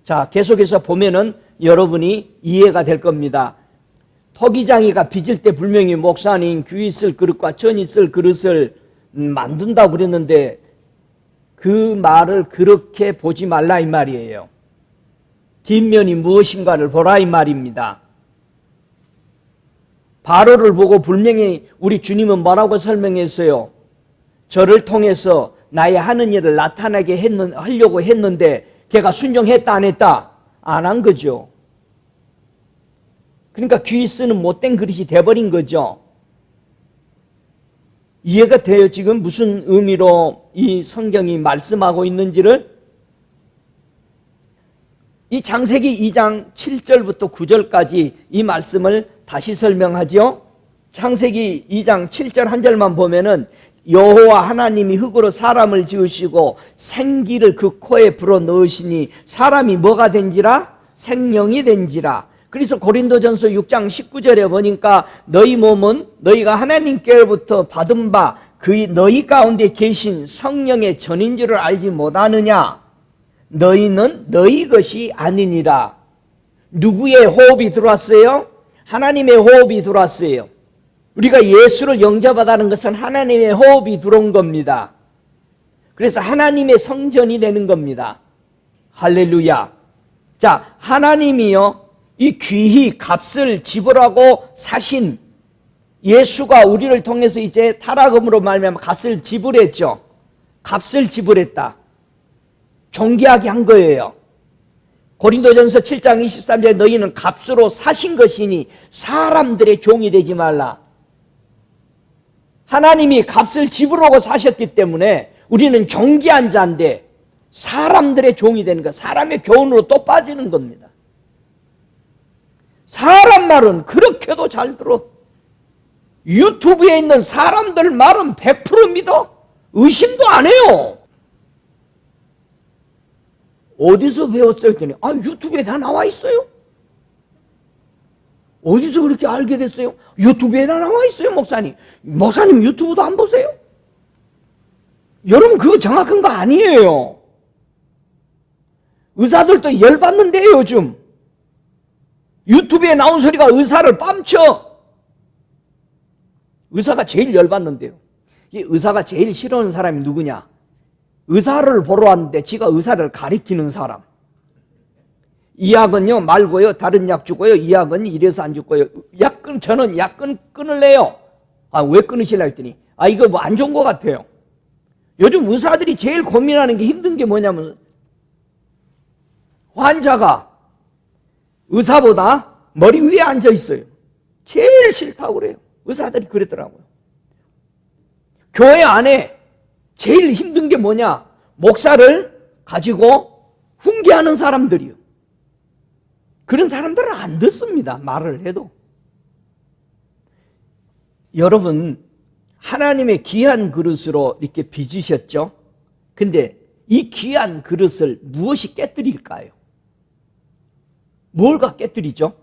[SPEAKER 1] 자, 계속해서 보면은 여러분이 이해가 될 겁니다. 토기장이가 빚을 때 분명히 목사님 귀 쓸 그릇과 천이 쓸 그릇을 만든다고 그랬는데 그 말을 그렇게 보지 말라 이 말이에요. 뒷면이 무엇인가를 보라 이 말입니다. 바로를 보고 분명히 우리 주님은 뭐라고 설명했어요? 저를 통해서 나의 하는 일을 나타나게 하려고 했는데 걔가 순종했다 안 했다? 안 한 거죠. 그러니까 귀 쓰는 못된 그릇이 돼버린 거죠. 이해가 돼요? 지금 무슨 의미로 이 성경이 말씀하고 있는지를? 이 창세기 2장 7절부터 9절까지 이 말씀을 다시 설명하죠. 창세기 2장 7절 한 절만 보면은 여호와 하나님이 흙으로 사람을 지으시고 생기를 그 코에 불어넣으시니 사람이 뭐가 된지라? 생명이 된지라. 그래서 고린도전서 6장 19절에 보니까 너희 몸은 너희가 하나님께로부터 받은 바 그 너희 가운데 계신 성령의 전인 줄을 알지 못하느냐? 너희는 너희 것이 아니니라. 누구의 호흡이 들어왔어요? 하나님의 호흡이 들어왔어요. 우리가 예수를 영접하다는 것은 하나님의 호흡이 들어온 겁니다. 그래서 하나님의 성전이 되는 겁니다. 할렐루야. 자, 하나님이요, 이 귀히 값을 지불하고 사신 예수가 우리를 통해서 이제 타락음으로 말미암아 값을 지불했죠. 값을 지불했다. 존귀하게 한 거예요. 고린도전서 7장 23절에 너희는 값으로 사신 것이니 사람들의 종이 되지 말라. 하나님이 값을 지불하고 사셨기 때문에 우리는 존귀한 자인데 사람들의 종이 되는 것, 사람의 교훈으로 또 빠지는 겁니다. 사람 말은 그렇게도 잘 들어. 유튜브에 있는 사람들 말은 100% 믿어. 의심도 안 해요. 어디서 배웠어요? 했더니 유튜브에 다 나와 있어요. 어디서 그렇게 알게 됐어요? 유튜브에 다 나와 있어요, 목사님. 목사님 유튜브도 안 보세요? 여러분 그거 정확한 거 아니에요. 의사들도 열받는데요, 요즘. 유튜브에 나온 소리가 의사를 뺨쳐. 의사가 제일 열받는데요. 이 의사가 제일 싫어하는 사람이 누구냐? 의사를 보러 왔는데 지가 의사를 가리키는 사람. 이 약은요 말고요, 다른 약 주고요, 이 약은 이래서 안 주고요. 저는 약 끊을래요. 왜 끊으실라 했더니 이거 뭐 안 좋은 것 같아요. 요즘 의사들이 제일 고민하는 게 힘든 게 뭐냐면 환자가 의사보다 머리 위에 앉아 있어요. 제일 싫다고 그래요. 의사들이 그러더라고요. 교회 안에 제일 힘든 게 뭐냐? 목사를 가지고 훈계하는 사람들이요. 그런 사람들은 안 듣습니다. 말을 해도. 여러분, 하나님의 귀한 그릇으로 이렇게 빚으셨죠? 근데 이 귀한 그릇을 무엇이 깨뜨릴까요? 뭘가 깨뜨리죠?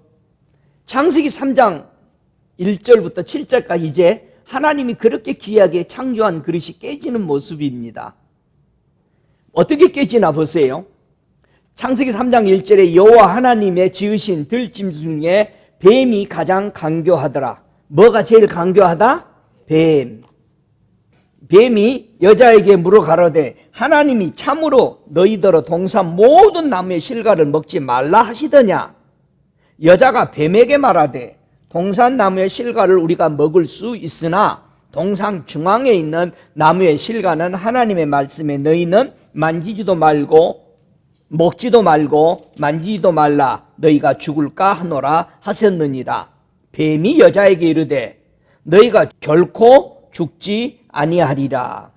[SPEAKER 1] 창세기 3장 1절부터 7절까지 이제 하나님이 그렇게 귀하게 창조한 그릇이 깨지는 모습입니다. 어떻게 깨지나 보세요. 창세기 3장 1절에 여호와 하나님의 지으신 들짐 중에 뱀이 가장 강교하더라. 뭐가 제일 강교하다? 뱀. 뱀이 여자에게 물어 가로되 하나님이 참으로 너희더러 동산 모든 나무의 실과를 먹지 말라 하시더냐? 여자가 뱀에게 말하되 동산 나무의 실과를 우리가 먹을 수 있으나 동산 중앙에 있는 나무의 실과는 하나님의 말씀에 너희는 만지지도 말고 먹지도 말고 만지지도 말라 너희가 죽을까 하노라 하셨느니라. 뱀이 여자에게 이르되 너희가 결코 죽지 아니하리라.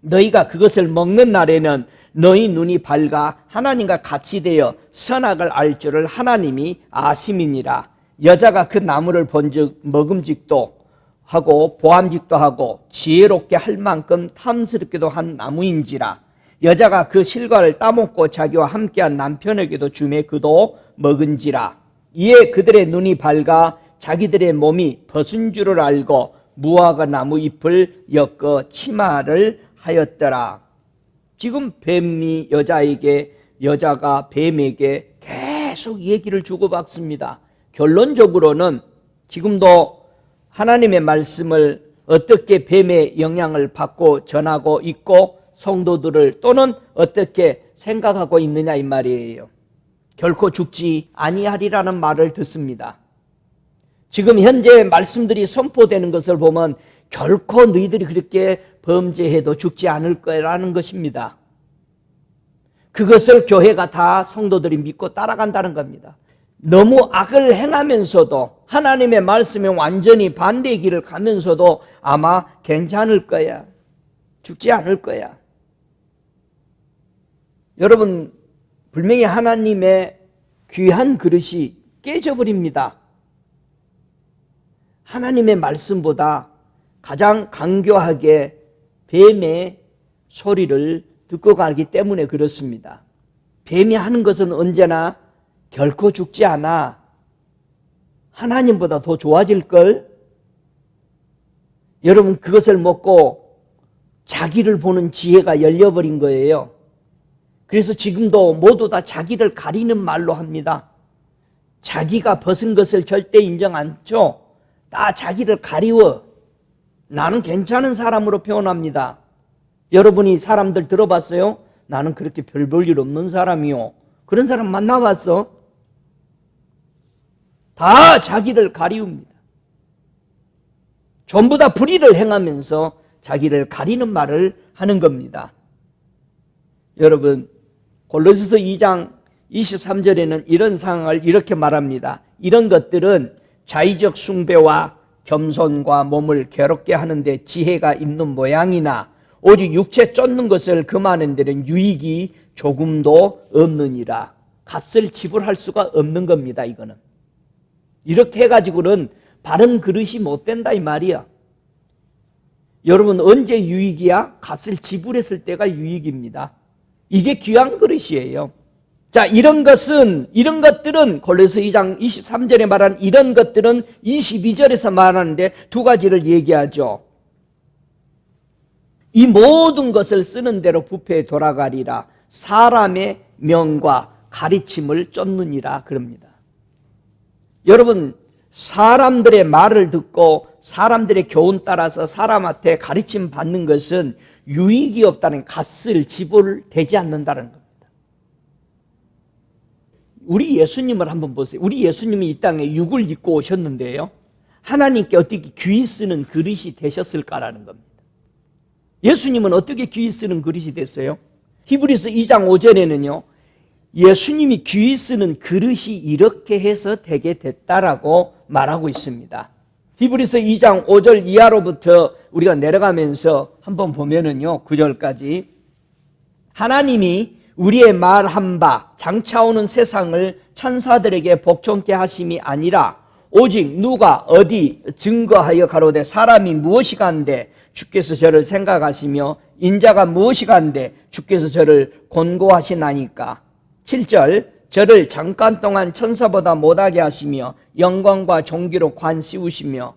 [SPEAKER 1] 너희가 그것을 먹는 날에는 너희 눈이 밝아 하나님과 같이 되어 선악을 알 줄을 하나님이 아심이니라. 여자가 그 나무를 본즉 먹음직도 하고 보암직도 하고 지혜롭게 할 만큼 탐스럽기도 한 나무인지라. 여자가 그 실과를 따먹고 자기와 함께한 남편에게도 주매 그도 먹은지라. 이에 그들의 눈이 밝아 자기들의 몸이 벗은 줄을 알고 무화과 나무 잎을 엮어 치마를 하였더라. 지금 뱀이 여자에게, 여자가 뱀에게 계속 얘기를 주고받습니다. 결론적으로는 지금도 하나님의 말씀을 어떻게 뱀의 영향을 받고 전하고 있고 성도들을 또는 어떻게 생각하고 있느냐 이 말이에요. 결코 죽지 아니하리라는 말을 듣습니다. 지금 현재 말씀들이 선포되는 것을 보면 결코 너희들이 그렇게 범죄해도 죽지 않을 거라는 것입니다. 그것을 교회가 다 성도들이 믿고 따라간다는 겁니다. 너무 악을 행하면서도 하나님의 말씀에 완전히 반대의 길을 가면서도 아마 괜찮을 거야. 죽지 않을 거야. 여러분, 분명히 하나님의 귀한 그릇이 깨져버립니다. 하나님의 말씀보다 가장 강교하게 뱀의 소리를 듣고 가기 때문에 그렇습니다. 뱀이 하는 것은 언제나 결코 죽지 않아. 하나님보다 더 좋아질걸? 여러분, 그것을 먹고 자기를 보는 지혜가 열려버린 거예요. 그래서 지금도 모두 다 자기를 가리는 말로 합니다. 자기가 벗은 것을 절대 인정 않죠. 다 자기를 가리워. 나는 괜찮은 사람으로 표현합니다. 여러분이 사람들 들어봤어요? 나는 그렇게 별 볼 일 없는 사람이요. 그런 사람 만나봤어? 다 자기를 가리웁니다. 전부 다 불의를 행하면서 자기를 가리는 말을 하는 겁니다. 여러분, 골로새서 2장 23절에는 이런 상황을 이렇게 말합니다. 이런 것들은 자의적 숭배와 겸손과 몸을 괴롭게 하는데 지혜가 있는 모양이나 오직 육체 쫓는 것을 금하는 데는 유익이 조금도 없느니라. 값을 지불할 수가 없는 겁니다. 이거는 이렇게 해가지고는 바른 그릇이 못 된다 이 말이야. 여러분, 언제 유익이야? 값을 지불했을 때가 유익입니다. 이게 귀한 그릇이에요. 자, 이런 것들은 골로새 2장 23절에 말한 이런 것들은 22절에서 말하는데 두 가지를 얘기하죠. 이 모든 것을 쓰는 대로 부패에 돌아가리라. 사람의 명과 가르침을 쫓느니라 그럽니다. 여러분, 사람들의 말을 듣고 사람들의 교훈 따라서 사람한테 가르침 받는 것은 유익이 없다는, 값을 지불되지 않는다는 겁니다. 우리 예수님을 한번 보세요. 우리 예수님이 이 땅에 육을 입고 오셨는데요, 하나님께 어떻게 귀 쓰는 그릇이 되셨을까라는 겁니다. 예수님은 어떻게 귀 쓰는 그릇이 됐어요? 히브리서 2장 5절에는요 예수님이 귀 쓰는 그릇이 이렇게 해서 되게 됐다라고 말하고 있습니다. 히브리서 2장 5절 이하로부터 우리가 내려가면서 한번 보면은요 9절까지 하나님이 우리의 말한 바 장차 오는 세상을 천사들에게 복종케 하심이 아니라 오직 누가 어디 증거하여 가로되 사람이 무엇이 간데 주께서 저를 생각하시며 인자가 무엇이 간데 주께서 저를 권고하시나니까. 7절 저를 잠깐 동안 천사보다 못하게 하시며 영광과 존귀로 관 씌우시며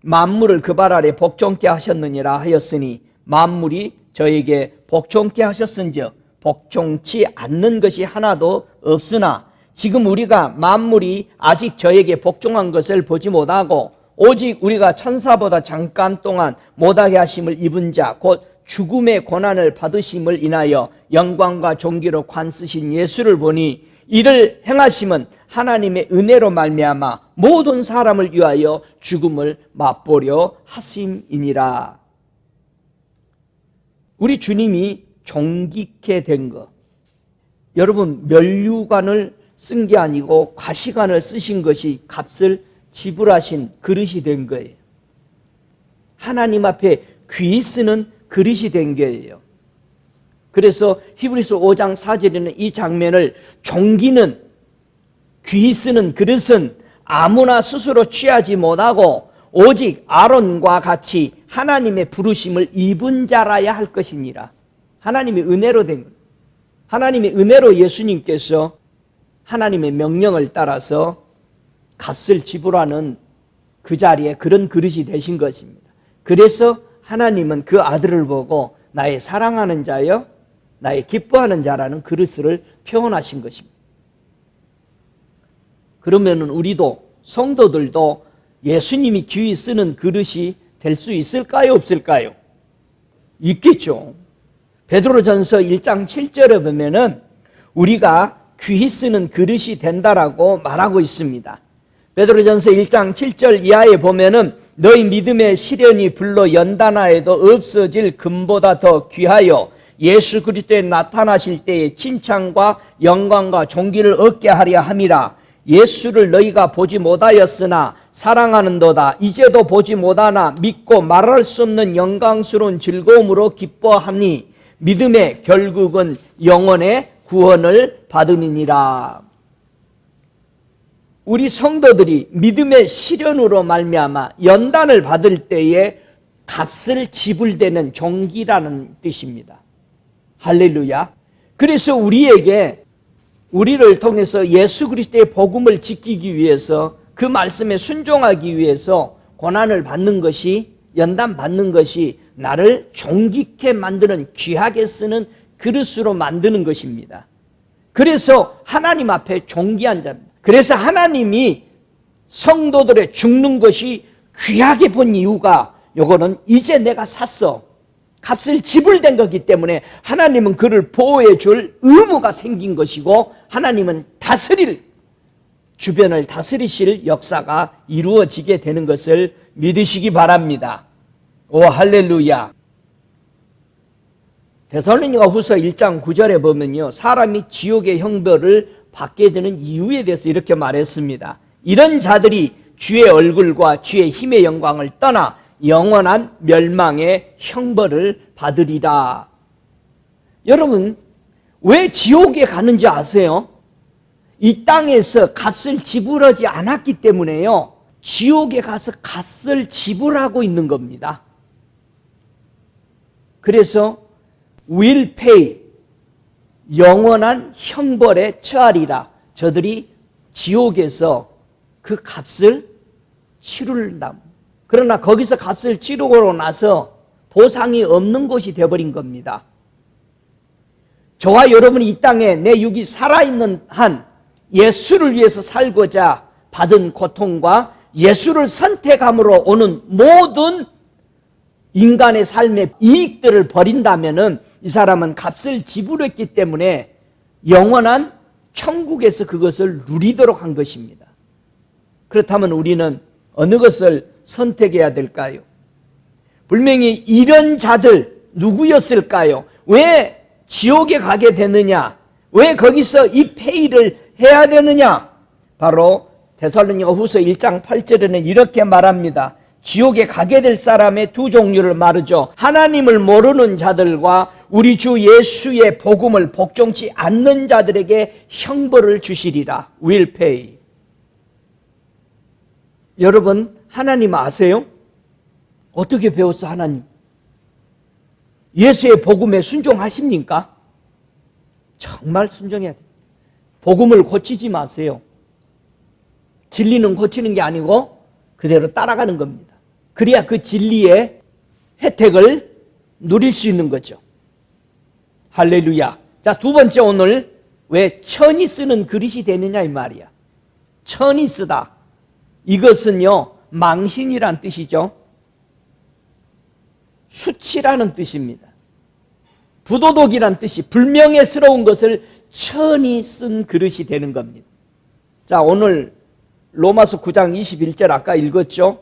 [SPEAKER 1] 만물을 그 발 아래 복종케 하셨느니라 하였으니 만물이 저에게 복종케 하셨은즉 복종치 않는 것이 하나도 없으나 지금 우리가 만물이 아직 저에게 복종한 것을 보지 못하고 오직 우리가 천사보다 잠깐 동안 못하게 하심을 입은 자 곧 죽음의 고난을 받으심을 인하여 영광과 존귀로 관 쓰신 예수를 보니 이를 행하심은 하나님의 은혜로 말미암아 모든 사람을 위하여 죽음을 맛보려 하심이니라. 우리 주님이 종기케 된 것, 여러분 면류관을 쓴 게 아니고 과시관을 쓰신 것이 값을 지불하신 그릇이 된 거예요. 하나님 앞에 귀 쓰는 그릇이 된 거예요. 그래서 히브리서 5장 4절에는 이 장면을 종기는, 귀 쓰는 그릇은 아무나 스스로 취하지 못하고 오직 아론과 같이 하나님의 부르심을 입은 자라야 할 것이니라. 하나님의 은혜로 된 거예요. 하나님의 은혜로 예수님께서 하나님의 명령을 따라서 값을 지불하는 그 자리에 그런 그릇이 되신 것입니다. 그래서 하나님은 그 아들을 보고 나의 사랑하는 자여, 나의 기뻐하는 자라는 그릇을 표현하신 것입니다. 그러면 우리도, 성도들도 예수님이 귀 쓰는 그릇이 될 수 있을까요, 없을까요? 있겠죠. 베드로전서 1장 7절에 보면은 우리가 귀 쓰는 그릇이 된다라고 말하고 있습니다. 베드로전서 1장 7절 이하에 보면은 너희 믿음의 시련이 불로 연단하여도 없어질 금보다 더 귀하여 예수 그리스도에 나타나실 때에 칭찬과 영광과 존귀를 얻게 하려 함이라. 예수를 너희가 보지 못하였으나 사랑하는도다. 이제도 보지 못하나 믿고 말할 수 없는 영광스러운 즐거움으로 기뻐하니 믿음의 결국은 영혼의 구원을 받음이니라. 우리 성도들이 믿음의 시련으로 말미암아 연단을 받을 때에 값을 지불되는 종기라는 뜻입니다. 할렐루야. 그래서 우리를 통해서 예수 그리스도의 복음을 지키기 위해서, 그 말씀에 순종하기 위해서 고난을 받는 것이, 연단 받는 것이 나를 존귀케 만드는, 귀하게 쓰는 그릇으로 만드는 것입니다. 그래서 하나님 앞에 존귀한 자입니다. 그래서 하나님이 성도들의 죽는 것이 귀하게 본 이유가, 요거는 이제 내가 샀어, 값을 지불된 거기 때문에 하나님은 그를 보호해 줄 의무가 생긴 것이고, 하나님은 주변을 다스리실 역사가 이루어지게 되는 것을 믿으시기 바랍니다. 오, 할렐루야. 데살로니가 후서 1장 9절에 보면요, 사람이 지옥의 형벌을 받게 되는 이유에 대해서 이렇게 말했습니다. 이런 자들이 주의 얼굴과 주의 힘의 영광을 떠나 영원한 멸망의 형벌을 받으리라. 여러분, 왜 지옥에 가는지 아세요? 이 땅에서 값을 지불하지 않았기 때문에요, 지옥에 가서 값을 지불하고 있는 겁니다. 그래서 will pay, 영원한 형벌에 처하리라. 저들이 지옥에서 그 값을 치른다. 그러나 거기서 값을 치르고 나서 보상이 없는 곳이 되어버린 겁니다. 저와 여러분이 이 땅에 내 육이 살아있는 한 예수를 위해서 살고자 받은 고통과 예수를 선택함으로 오는 모든 인간의 삶의 이익들을 버린다면은 이 사람은 값을 지불했기 때문에 영원한 천국에서 그것을 누리도록 한 것입니다. 그렇다면 우리는 어느 것을 선택해야 될까요? 분명히 이런 자들 누구였을까요? 왜 지옥에 가게 되느냐? 왜 거기서 이 페이를 해야 되느냐? 바로 데살로니가 후서 1장 8절에는 이렇게 말합니다. 지옥에 가게 될 사람의 두 종류를 말하죠. 하나님을 모르는 자들과 우리 주 예수의 복음을 복종치 않는 자들에게 형벌을 주시리라. will pay. 여러분, 하나님 아세요? 어떻게 배웠어, 하나님? 예수의 복음에 순종하십니까? 정말 순종해야 돼요. 복음을 고치지 마세요. 진리는 고치는 게 아니고 그대로 따라가는 겁니다. 그래야 그 진리의 혜택을 누릴 수 있는 거죠. 할렐루야. 자, 두 번째, 오늘 왜 천이 쓰는 그릇이 되느냐 이 말이야. 천이 쓰다. 이것은요, 망신이란 뜻이죠. 수치라는 뜻입니다. 부도덕이란 뜻이, 불명예스러운 것을 천이 쓴 그릇이 되는 겁니다. 자, 오늘 로마서 9장 21절 아까 읽었죠.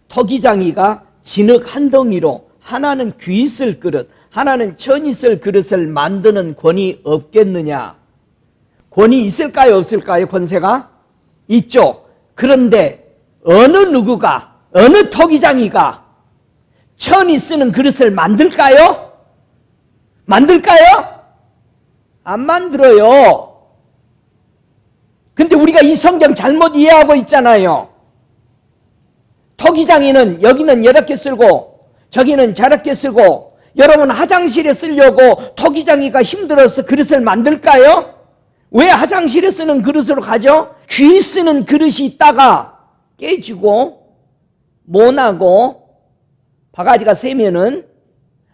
[SPEAKER 1] 토기장이가 진흙 한 덩이로 하나는 귀 쓸 그릇, 하나는 천이 쓸 그릇을 만드는 권위 없겠느냐? 권위 있을까요, 없을까요? 권세가 있죠. 그런데 어느 토기장이가 천이 쓰는 그릇을 만들까요? 안 만들어요. 근데 우리가 이 성경 잘못 이해하고 있잖아요. 토기장이는 여기는 이렇게 쓰고 저기는 저렇게 쓰고, 여러분 화장실에 쓰려고 토기장이가 힘들어서 그릇을 만들까요? 왜 화장실에 쓰는 그릇으로 가죠? 귀 쓰는 그릇이 있다가 깨지고 모나고 바가지가 세면은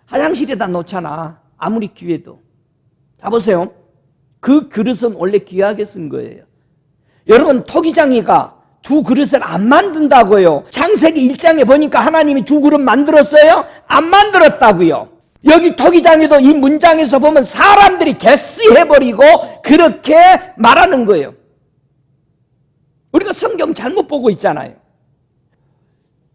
[SPEAKER 1] 화장실에다 놓잖아. 아무리 귀해도. 자, 보세요. 그 그릇은 원래 귀하게 쓴 거예요. 여러분, 토기장이가 두 그릇을 안 만든다고요. 창세기 1장에 보니까 하나님이 두 그릇 만들었어요? 안 만들었다고요. 여기 토기장에도 이 문장에서 보면 사람들이 개쓰해버리고 그렇게 말하는 거예요. 우리가 성경 잘못 보고 있잖아요.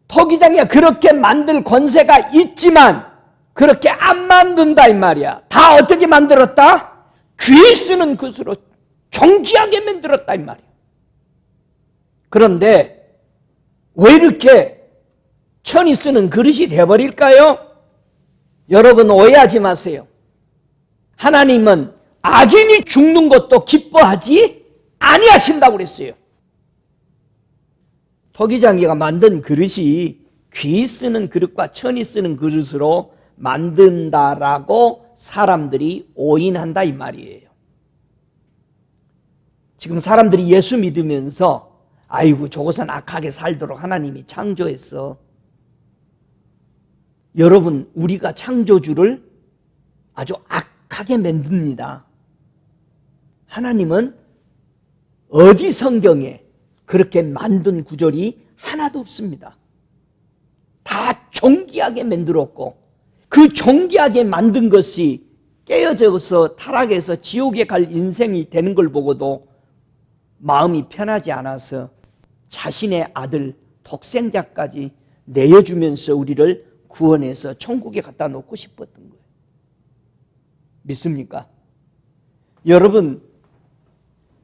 [SPEAKER 1] 토기장이가 그렇게 만들 권세가 있지만 그렇게 안 만든다 이 말이야. 다 어떻게 만들었다? 귀 쓰는 그릇으로 정지하게 만들었다 이 말이야. 그런데 왜 이렇게 천이 쓰는 그릇이 되어버릴까요? 여러분, 오해하지 마세요. 하나님은 악인이 죽는 것도 기뻐하지 아니하신다고 그랬어요. 토기장이가 만든 그릇이 귀 쓰는 그릇과 천이 쓰는 그릇으로 만든다라고 사람들이 오인한다 이 말이에요. 지금 사람들이 예수 믿으면서 아이고 저것은 악하게 살도록 하나님이 창조했어. 여러분, 우리가 창조주를 아주 악하게 만듭니다. 하나님은 어디 성경에 그렇게 만든 구절이 하나도 없습니다. 다 존귀하게 만들었고 그 존귀하게 만든 것이 깨어져서 타락해서 지옥에 갈 인생이 되는 걸 보고도 마음이 편하지 않아서 자신의 아들 독생자까지 내어주면서 우리를 구원해서 천국에 갖다 놓고 싶었던 거예요. 믿습니까? 여러분,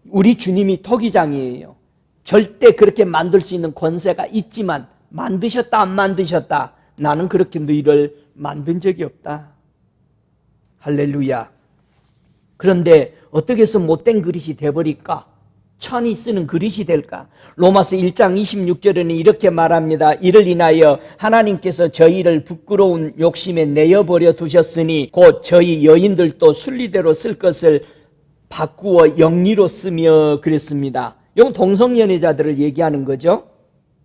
[SPEAKER 1] 우리 주님이 토기장이에요. 절대 그렇게 만들 수 있는 권세가 있지만 만드셨다 안 만드셨다, 나는 그렇게 너희를 만든 적이 없다. 할렐루야. 그런데 어떻게 해서 못된 그릇이 돼버릴까? 천이 쓰는 그릇이 될까? 로마서 1장 26절에는 이렇게 말합니다. 이를 인하여 하나님께서 저희를 부끄러운 욕심에 내어버려 두셨으니 곧 저희 여인들도 순리대로 쓸 것을 바꾸어 영리로 쓰며 그랬습니다. 이건 동성연애자들을 얘기하는 거죠.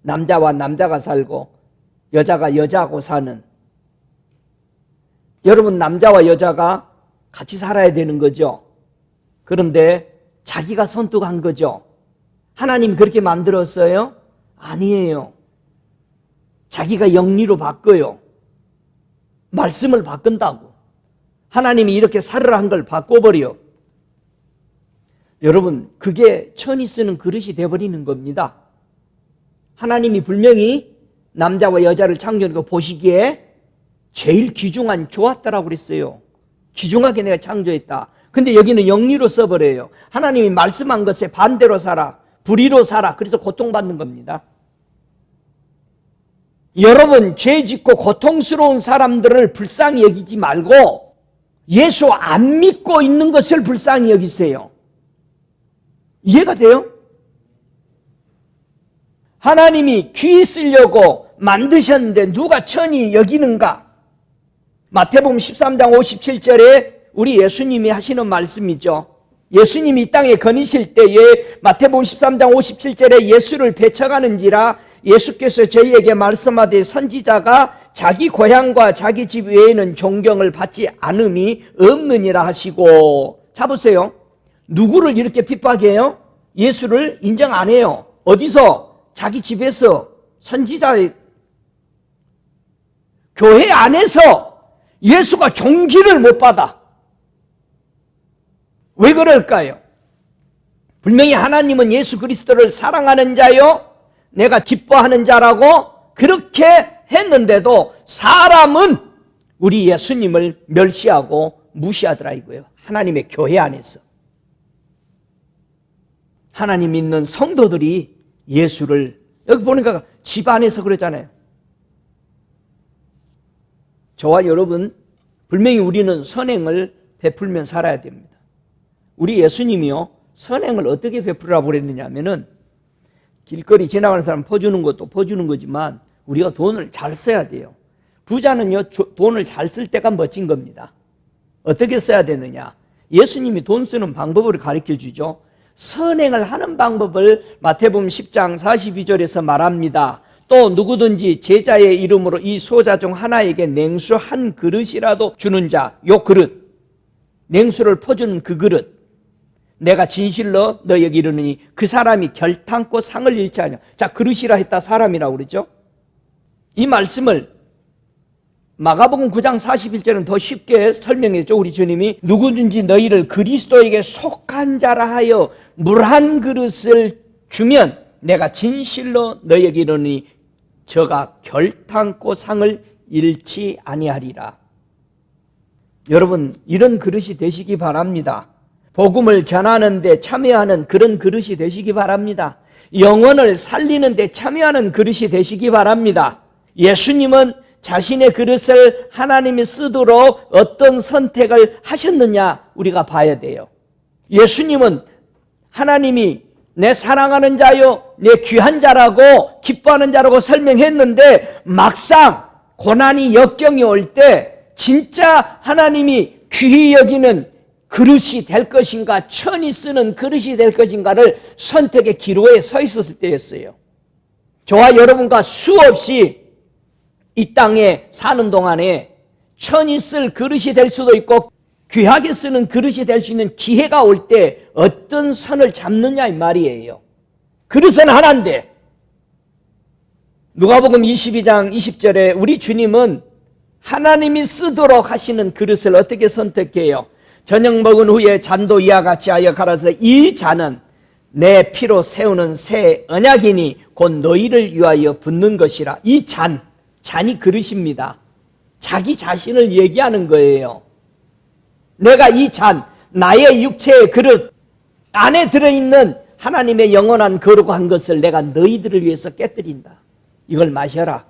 [SPEAKER 1] 남자와 남자가 살고 여자가 여자하고 사는. 여러분, 남자와 여자가 같이 살아야 되는 거죠. 그런데 자기가 선택한 거죠. 하나님이 그렇게 만들었어요? 아니에요. 자기가 영리로 바꿔요. 말씀을 바꾼다고. 하나님이 이렇게 살으라 한 걸 바꿔버려. 여러분, 그게 천이 쓰는 그릇이 되어버리는 겁니다. 하나님이 분명히 남자와 여자를 창조하고 보시기에 제일 귀중한 좋았다라고 그랬어요. 귀중하게 내가 창조했다. 근데 여기는 영리로 써버려요. 하나님이 말씀한 것에 반대로 살아, 불의로 살아. 그래서 고통받는 겁니다. 여러분, 죄 짓고 고통스러운 사람들을 불쌍히 여기지 말고 예수 안 믿고 있는 것을 불쌍히 여기세요. 이해가 돼요? 하나님이 귀 쓰려고 만드셨는데 누가 천이 여기는가? 마태복음 13장 57절에 우리 예수님이 하시는 말씀이죠. 예수님이 이 땅에 거니실 때에 마태복음 13장 57절에 예수를 배척하는지라 예수께서 저희에게 말씀하되 선지자가 자기 고향과 자기 집 외에는 존경을 받지 않음이 없느니라 하시고. 자 보세요. 누구를 이렇게 핍박해요? 예수를 인정 안 해요. 어디서? 자기 집에서. 선지자의 교회 안에서 예수가 존귀를 못 받아. 왜 그럴까요? 분명히 하나님은 예수 그리스도를 사랑하는 자요, 내가 기뻐하는 자라고 그렇게 했는데도 사람은 우리 예수님을 멸시하고 무시하더라 이거예요. 하나님의 교회 안에서. 하나님 믿는 성도들이 예수를, 여기 보니까 집 안에서 그러잖아요. 저와 여러분, 분명히 우리는 선행을 베풀면 살아야 됩니다. 우리 예수님이요, 선행을 어떻게 베풀으라고 그랬느냐 하면은 길거리 지나가는 사람 퍼주는 것도 퍼주는 거지만 우리가 돈을 잘 써야 돼요. 부자는요, 돈을 잘 쓸 때가 멋진 겁니다. 어떻게 써야 되느냐? 예수님이 돈 쓰는 방법을 가르쳐 주죠. 선행을 하는 방법을 마태복음 10장 42절에서 말합니다. 또 누구든지 제자의 이름으로 이 소자 중 하나에게 냉수 한 그릇이라도 주는 자, 요 그릇, 냉수를 퍼주는 그 그릇, 내가 진실로 너에게 이르노니 그 사람이 결탄코 상을 잃지 않냐. 자, 그릇이라 했다 사람이라고 그러죠. 이 말씀을 마가복음 9장 41절은 더 쉽게 설명했죠. 우리 주님이 누구든지 너희를 그리스도에게 속한 자라 하여 물 한 그릇을 주면 내가 진실로 너희에게 이르노니 저가 결탄코 상을 잃지 아니하리라. 여러분, 이런 그릇이 되시기 바랍니다. 복음을 전하는 데 참여하는 그런 그릇이 되시기 바랍니다. 영혼을 살리는 데 참여하는 그릇이 되시기 바랍니다. 예수님은 자신의 그릇을 하나님이 쓰도록 어떤 선택을 하셨느냐 우리가 봐야 돼요. 예수님은 하나님이 내 사랑하는 자요, 내 귀한 자라고 기뻐하는 자라고 설명했는데 막상 고난이 역경이 올 때 진짜 하나님이 귀히 여기는 그릇이 될 것인가, 천이 쓰는 그릇이 될 것인가를 선택의 기로에 서 있었을 때였어요. 저와 여러분과 수없이 이 땅에 사는 동안에 천이 쓸 그릇이 될 수도 있고 귀하게 쓰는 그릇이 될 수 있는 기회가 올 때 어떤 선을 잡느냐 이 말이에요. 그릇은 하나인데 누가복음 22장 20절에 우리 주님은 하나님이 쓰도록 하시는 그릇을 어떻게 선택해요? 저녁 먹은 후에 잔도 이와 같이 하여 가라사대 이 잔은 내 피로 세우는 새 언약이니 곧 너희를 위하여 붓는 것이라. 이 잔이 그릇입니다. 자기 자신을 얘기하는 거예요. 내가 이 잔, 나의 육체의 그릇 안에 들어있는 하나님의 영원한 거룩한 것을 내가 너희들을 위해서 깨뜨린다. 이걸 마셔라.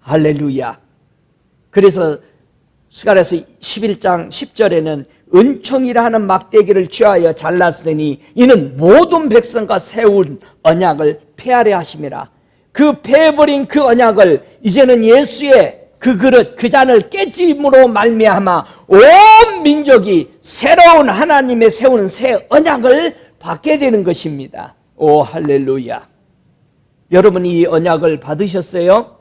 [SPEAKER 1] 할렐루야. 그래서 스가랴서 11장 10절에는 은총이라 하는 막대기를 취하여 잘랐으니 이는 모든 백성과 세운 언약을 폐하려 하심이라. 그 폐해버린 그 언약을 이제는 예수의 그 그릇, 그 잔을 깨짐으로 말미암아 온 민족이 새로운 하나님의 세우는 새 언약을 받게 되는 것입니다. 오 할렐루야. 여러분 이 언약을 받으셨어요?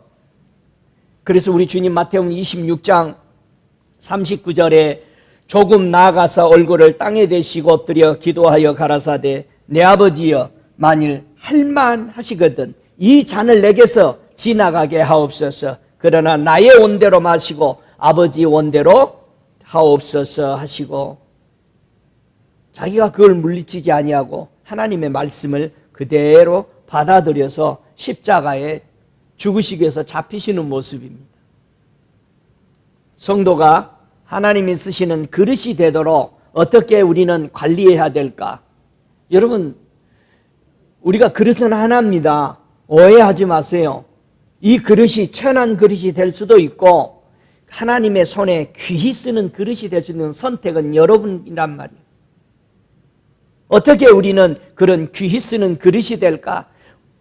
[SPEAKER 1] 그래서 우리 주님 마태복음 26장 39절에 조금 나아가서 얼굴을 땅에 대시고 엎드려 기도하여 가라사대 내 아버지여 만일 할만하시거든 이 잔을 내게서 지나가게 하옵소서. 그러나 나의 원대로 마시고 아버지 원대로 하옵소서 하시고 자기가 그걸 물리치지 아니하고 하나님의 말씀을 그대로 받아들여서 십자가에 죽으시기 위해서 잡히시는 모습입니다. 성도가 하나님이 쓰시는 그릇이 되도록 어떻게 우리는 관리해야 될까? 여러분 우리가 그릇은 하나입니다. 오해하지 마세요. 이 그릇이 천한 그릇이 될 수도 있고 하나님의 손에 귀히 쓰는 그릇이 될 수 있는 선택은 여러분이란 말이에요. 어떻게 우리는 그런 귀히 쓰는 그릇이 될까?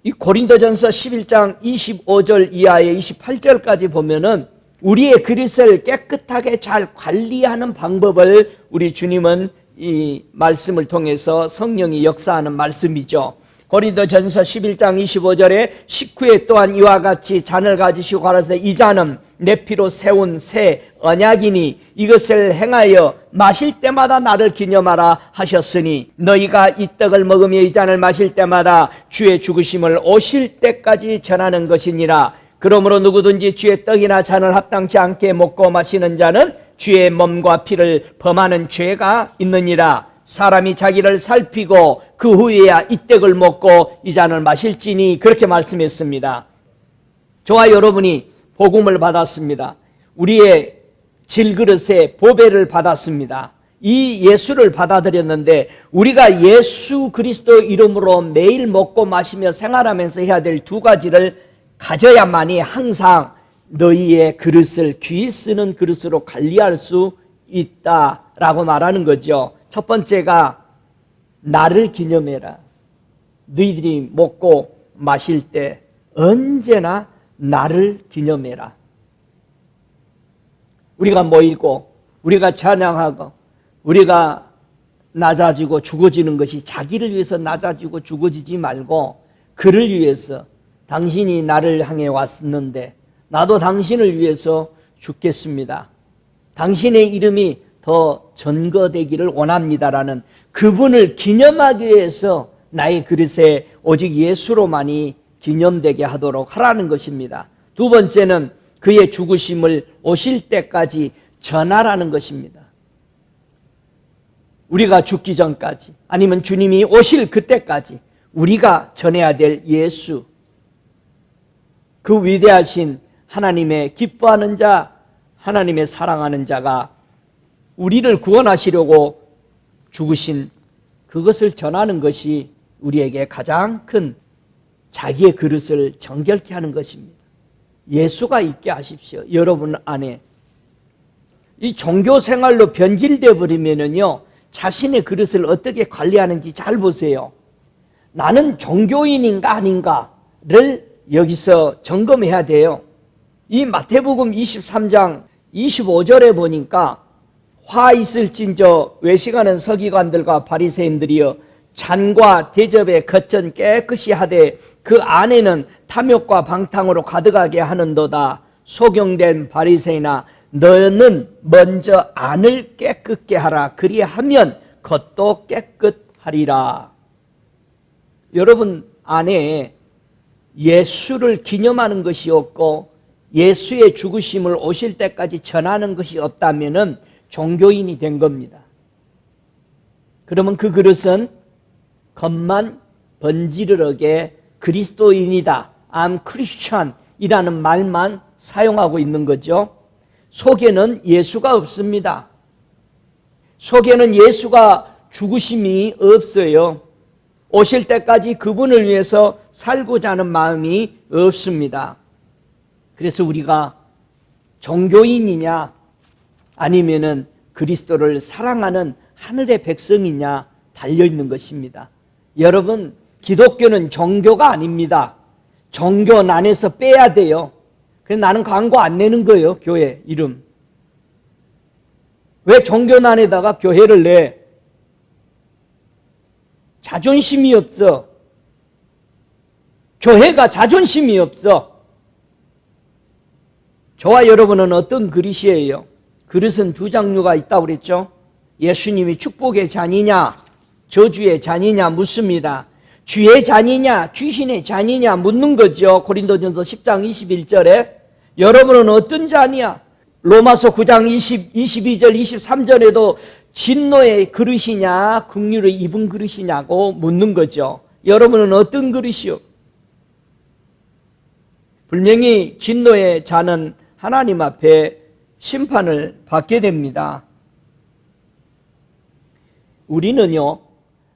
[SPEAKER 1] 이 고린도전서 11장 25절 이하에 28절까지 보면은 우리의 그릇을 깨끗하게 잘 관리하는 방법을 우리 주님은 이 말씀을 통해서 성령이 역사하는 말씀이죠. 고린도전서 11장 25절에 식후에 또한 이와 같이 잔을 가지시고 가라사대 이 잔은 내 피로 세운 새 언약이니 이것을 행하여 마실 때마다 나를 기념하라 하셨으니 너희가 이 떡을 먹으며 이 잔을 마실 때마다 주의 죽으심을 오실 때까지 전하는 것이니라. 그러므로 누구든지 주의 떡이나 잔을 합당치 않게 먹고 마시는 자는 주의 몸과 피를 범하는 죄가 있느니라. 사람이 자기를 살피고 그 후에야 이 떡을 먹고 이 잔을 마실지니 그렇게 말씀했습니다. 저와 여러분이 복음을 받았습니다. 우리의 질그릇에 보배를 받았습니다. 이 예수를 받아들였는데 우리가 예수 그리스도 이름으로 매일 먹고 마시며 생활하면서 해야 될 두 가지를 가져야만이 항상 너희의 그릇을 귀히 쓰는 그릇으로 관리할 수 있다라고 말하는 거죠. 첫 번째가 나를 기념해라. 너희들이 먹고 마실 때 언제나 나를 기념해라. 우리가 모이고 우리가 찬양하고 우리가 낮아지고 죽어지는 것이 자기를 위해서 낮아지고 죽어지지 말고 그를 위해서 당신이 나를 향해 왔었는데 나도 당신을 위해서 죽겠습니다. 당신의 이름이 더 전거되기를 원합니다라는 그분을 기념하기 위해서 나의 그릇에 오직 예수로만이 기념되게 하도록 하라는 것입니다. 두 번째는 그의 죽으심을 오실 때까지 전하라는 것입니다. 우리가 죽기 전까지 아니면 주님이 오실 그때까지 우리가 전해야 될 예수, 그 위대하신 하나님의 기뻐하는 자, 하나님의 사랑하는 자가 우리를 구원하시려고 죽으신 그것을 전하는 것이 우리에게 가장 큰 자기의 그릇을 정결케 하는 것입니다. 예수가 있게 하십시오. 여러분 안에. 이 종교 생활로 변질되어 버리면은요 자신의 그릇을 어떻게 관리하는지 잘 보세요. 나는 종교인인가 아닌가를 여기서 점검해야 돼요. 이 마태복음 23장 25절에 보니까 화 있을진저 외식하는 서기관들과 바리새인들이여 잔과 대접에 겉은 깨끗이 하되 그 안에는 탐욕과 방탕으로 가득하게 하는도다. 소경된 바리새인아 너는 먼저 안을 깨끗게 하라. 그리하면 겉도 깨끗하리라. 여러분 안에 예수를 기념하는 것이 없고 예수의 죽으심을 오실 때까지 전하는 것이 없다면 종교인이 된 겁니다. 그러면 그 그릇은 겉만 번지르르게 그리스도인이다, I'm Christian 이라는 말만 사용하고 있는 거죠. 속에는 예수가 없습니다. 속에는 예수가 죽으심이 없어요. 오실 때까지 그분을 위해서 살고자 하는 마음이 없습니다. 그래서 우리가 종교인이냐 아니면은 그리스도를 사랑하는 하늘의 백성이냐 달려있는 것입니다. 여러분, 기독교는 종교가 아닙니다. 종교난에서 빼야 돼요. 그래서 나는 광고 안 내는 거예요. 교회 이름. 왜 종교난에다가 교회를 내? 자존심이 없어. 교회가 자존심이 없어. 저와 여러분은 어떤 그릇이에요? 그릇은 두 종류가 있다고 그랬죠. 예수님이 축복의 잔이냐 저주의 잔이냐 묻습니다. 쥐의 잔이냐 귀신의 잔이냐 묻는 거죠. 고린도전서 10장 21절에 여러분은 어떤 잔이야? 로마서 9장 22절 23절에도 진노의 그릇이냐 긍휼을 입은 그릇이냐고 묻는 거죠. 여러분은 어떤 그릇이요? 분명히 진노의 잔은 하나님 앞에 심판을 받게 됩니다. 우리는요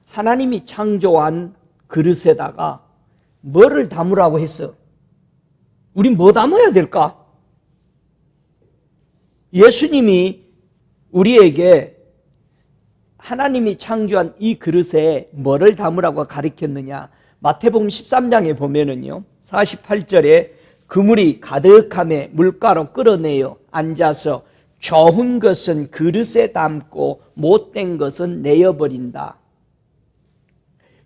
[SPEAKER 1] 하나님이 창조한 그릇에다가 뭐를 담으라고 했어? 우린 뭐 담아야 될까? 예수님이 우리에게 하나님이 창조한 이 그릇에 뭐를 담으라고 가르쳤느냐? 마태복음 13장에 보면은요 48절에 그물이 가득함에 물가로 끌어내어 앉아서 좋은 것은 그릇에 담고 못된 것은 내어버린다.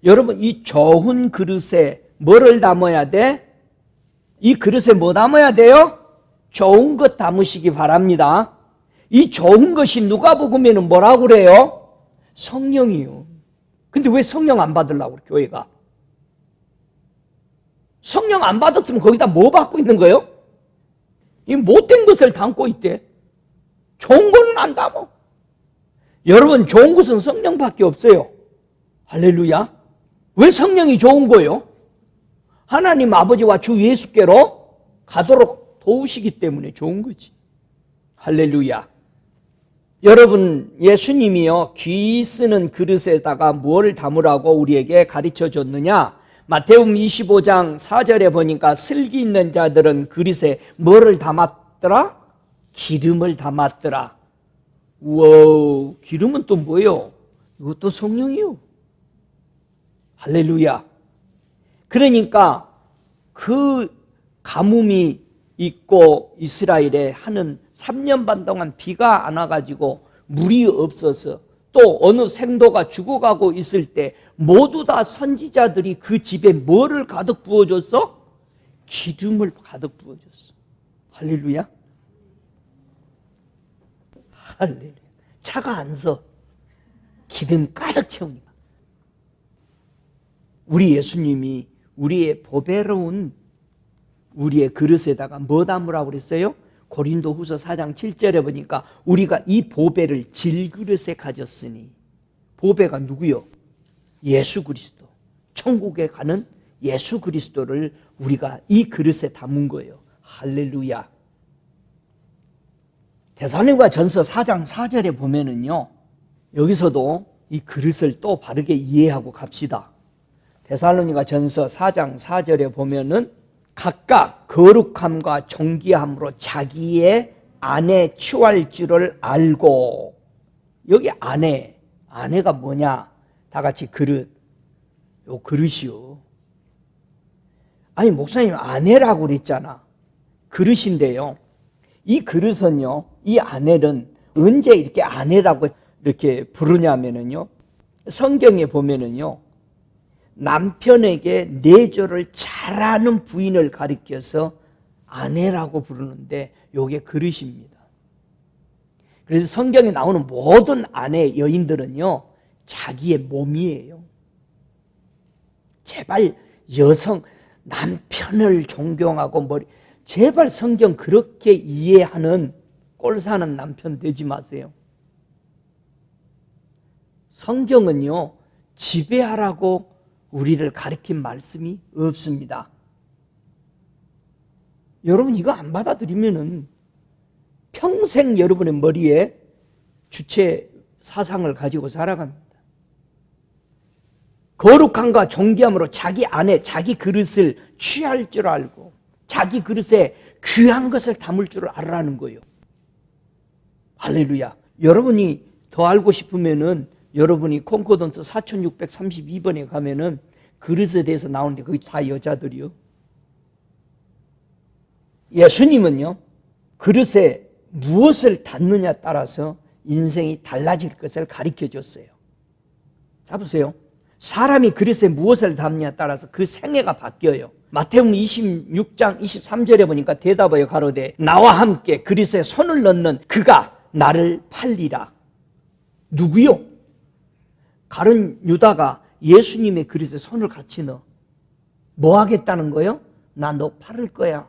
[SPEAKER 1] 여러분 이 좋은 그릇에 뭐를 담아야 돼? 이 그릇에 뭐 담아야 돼요? 좋은 것 담으시기 바랍니다. 이 좋은 것이 누가복음에는 뭐라고 그래요? 성령이요. 근데 왜 성령 안 받으려고 그래 교회가? 성령 안 받았으면 거기다 뭐 받고 있는 거예요? 이 못된 것을 담고 있대. 좋은 거는 안 담어. 여러분 좋은 것은 성령밖에 없어요. 할렐루야. 왜 성령이 좋은 거예요? 하나님 아버지와 주 예수께로 가도록 도우시기 때문에 좋은 거지. 할렐루야. 여러분 예수님이요 귀 쓰는 그릇에다가 무엇을 담으라고 우리에게 가르쳐 줬느냐? 마태복음 25장 4절에 보니까 슬기 있는 자들은 그릇에 뭐를 담았더라? 기름을 담았더라. 우와, 기름은 또 뭐예요? 이것도 성령이요. 할렐루야. 그러니까 그 가뭄이 있고 이스라엘에 하는 3년 반 동안 비가 안 와가지고 물이 없어서 또 어느 생도가 죽어가고 있을 때 모두 다 선지자들이 그 집에 뭐를 가득 부어줬어? 기름을 가득 부어줬어. 할렐루야. 할렐루야. 차가 안 서. 기름 가득 채우니까. 우리 예수님이 우리의 보배로운 우리의 그릇에다가 뭐 담으라고 그랬어요? 고린도후서 4장 7절에 보니까 우리가 이 보배를 질그릇에 가졌으니 보배가 누구요? 예수 그리스도. 천국에 가는 예수 그리스도를 우리가 이 그릇에 담은 거예요. 할렐루야. 데살로니가 전서 4장 4절에 보면은요 여기서도 이 그릇을 또 바르게 이해하고 갑시다. 데살로니가 전서 4장 4절에 보면은 각각 거룩함과 존귀함으로 자기의 안에 취할 줄을 알고, 여기 안에가 뭐냐? 다 같이 그릇. 요 그릇이요. 아니 목사님 아내라고 그랬잖아. 그릇인데요. 이 그릇은요. 이 아내는 언제 이렇게 아내라고 이렇게 부르냐면은요. 성경에 보면은요. 남편에게 내조를 잘하는 부인을 가리켜서 아내라고 부르는데 요게 그릇입니다. 그래서 성경에 나오는 모든 아내 여인들은요. 자기의 몸이에요. 제발 여성 남편을 존경하고 제발 성경 그렇게 이해하는 꼴 사는 남편 되지 마세요. 성경은요. 지배하라고 우리를 가르친 말씀이 없습니다. 여러분 이거 안 받아들이면은 평생 여러분의 머리에 주체 사상을 가지고 살아갑니다. 거룩함과 존귀함으로 자기 안에 자기 그릇을 취할 줄 알고 자기 그릇에 귀한 것을 담을 줄 알라는 거예요. 할렐루야. 여러분이 더 알고 싶으면은 여러분이 콘코던스 4632번에 가면은 그릇에 대해서 나오는데 그게 다 여자들이요. 예수님은요. 그릇에 무엇을 담느냐 따라서 인생이 달라질 것을 가르쳐 줬어요. 자 보세요. 사람이 그릇에 무엇을 담느냐에 따라서 그 생애가 바뀌어요. 마태복음 26장 23절에 보니까 대답하여 가로되 나와 함께 그릇에 손을 넣는 그가 나를 팔리라. 누구요? 가룟 유다가 예수님의 그릇에 손을 같이 넣어. 뭐 하겠다는 거요? 나 너 팔을 거야.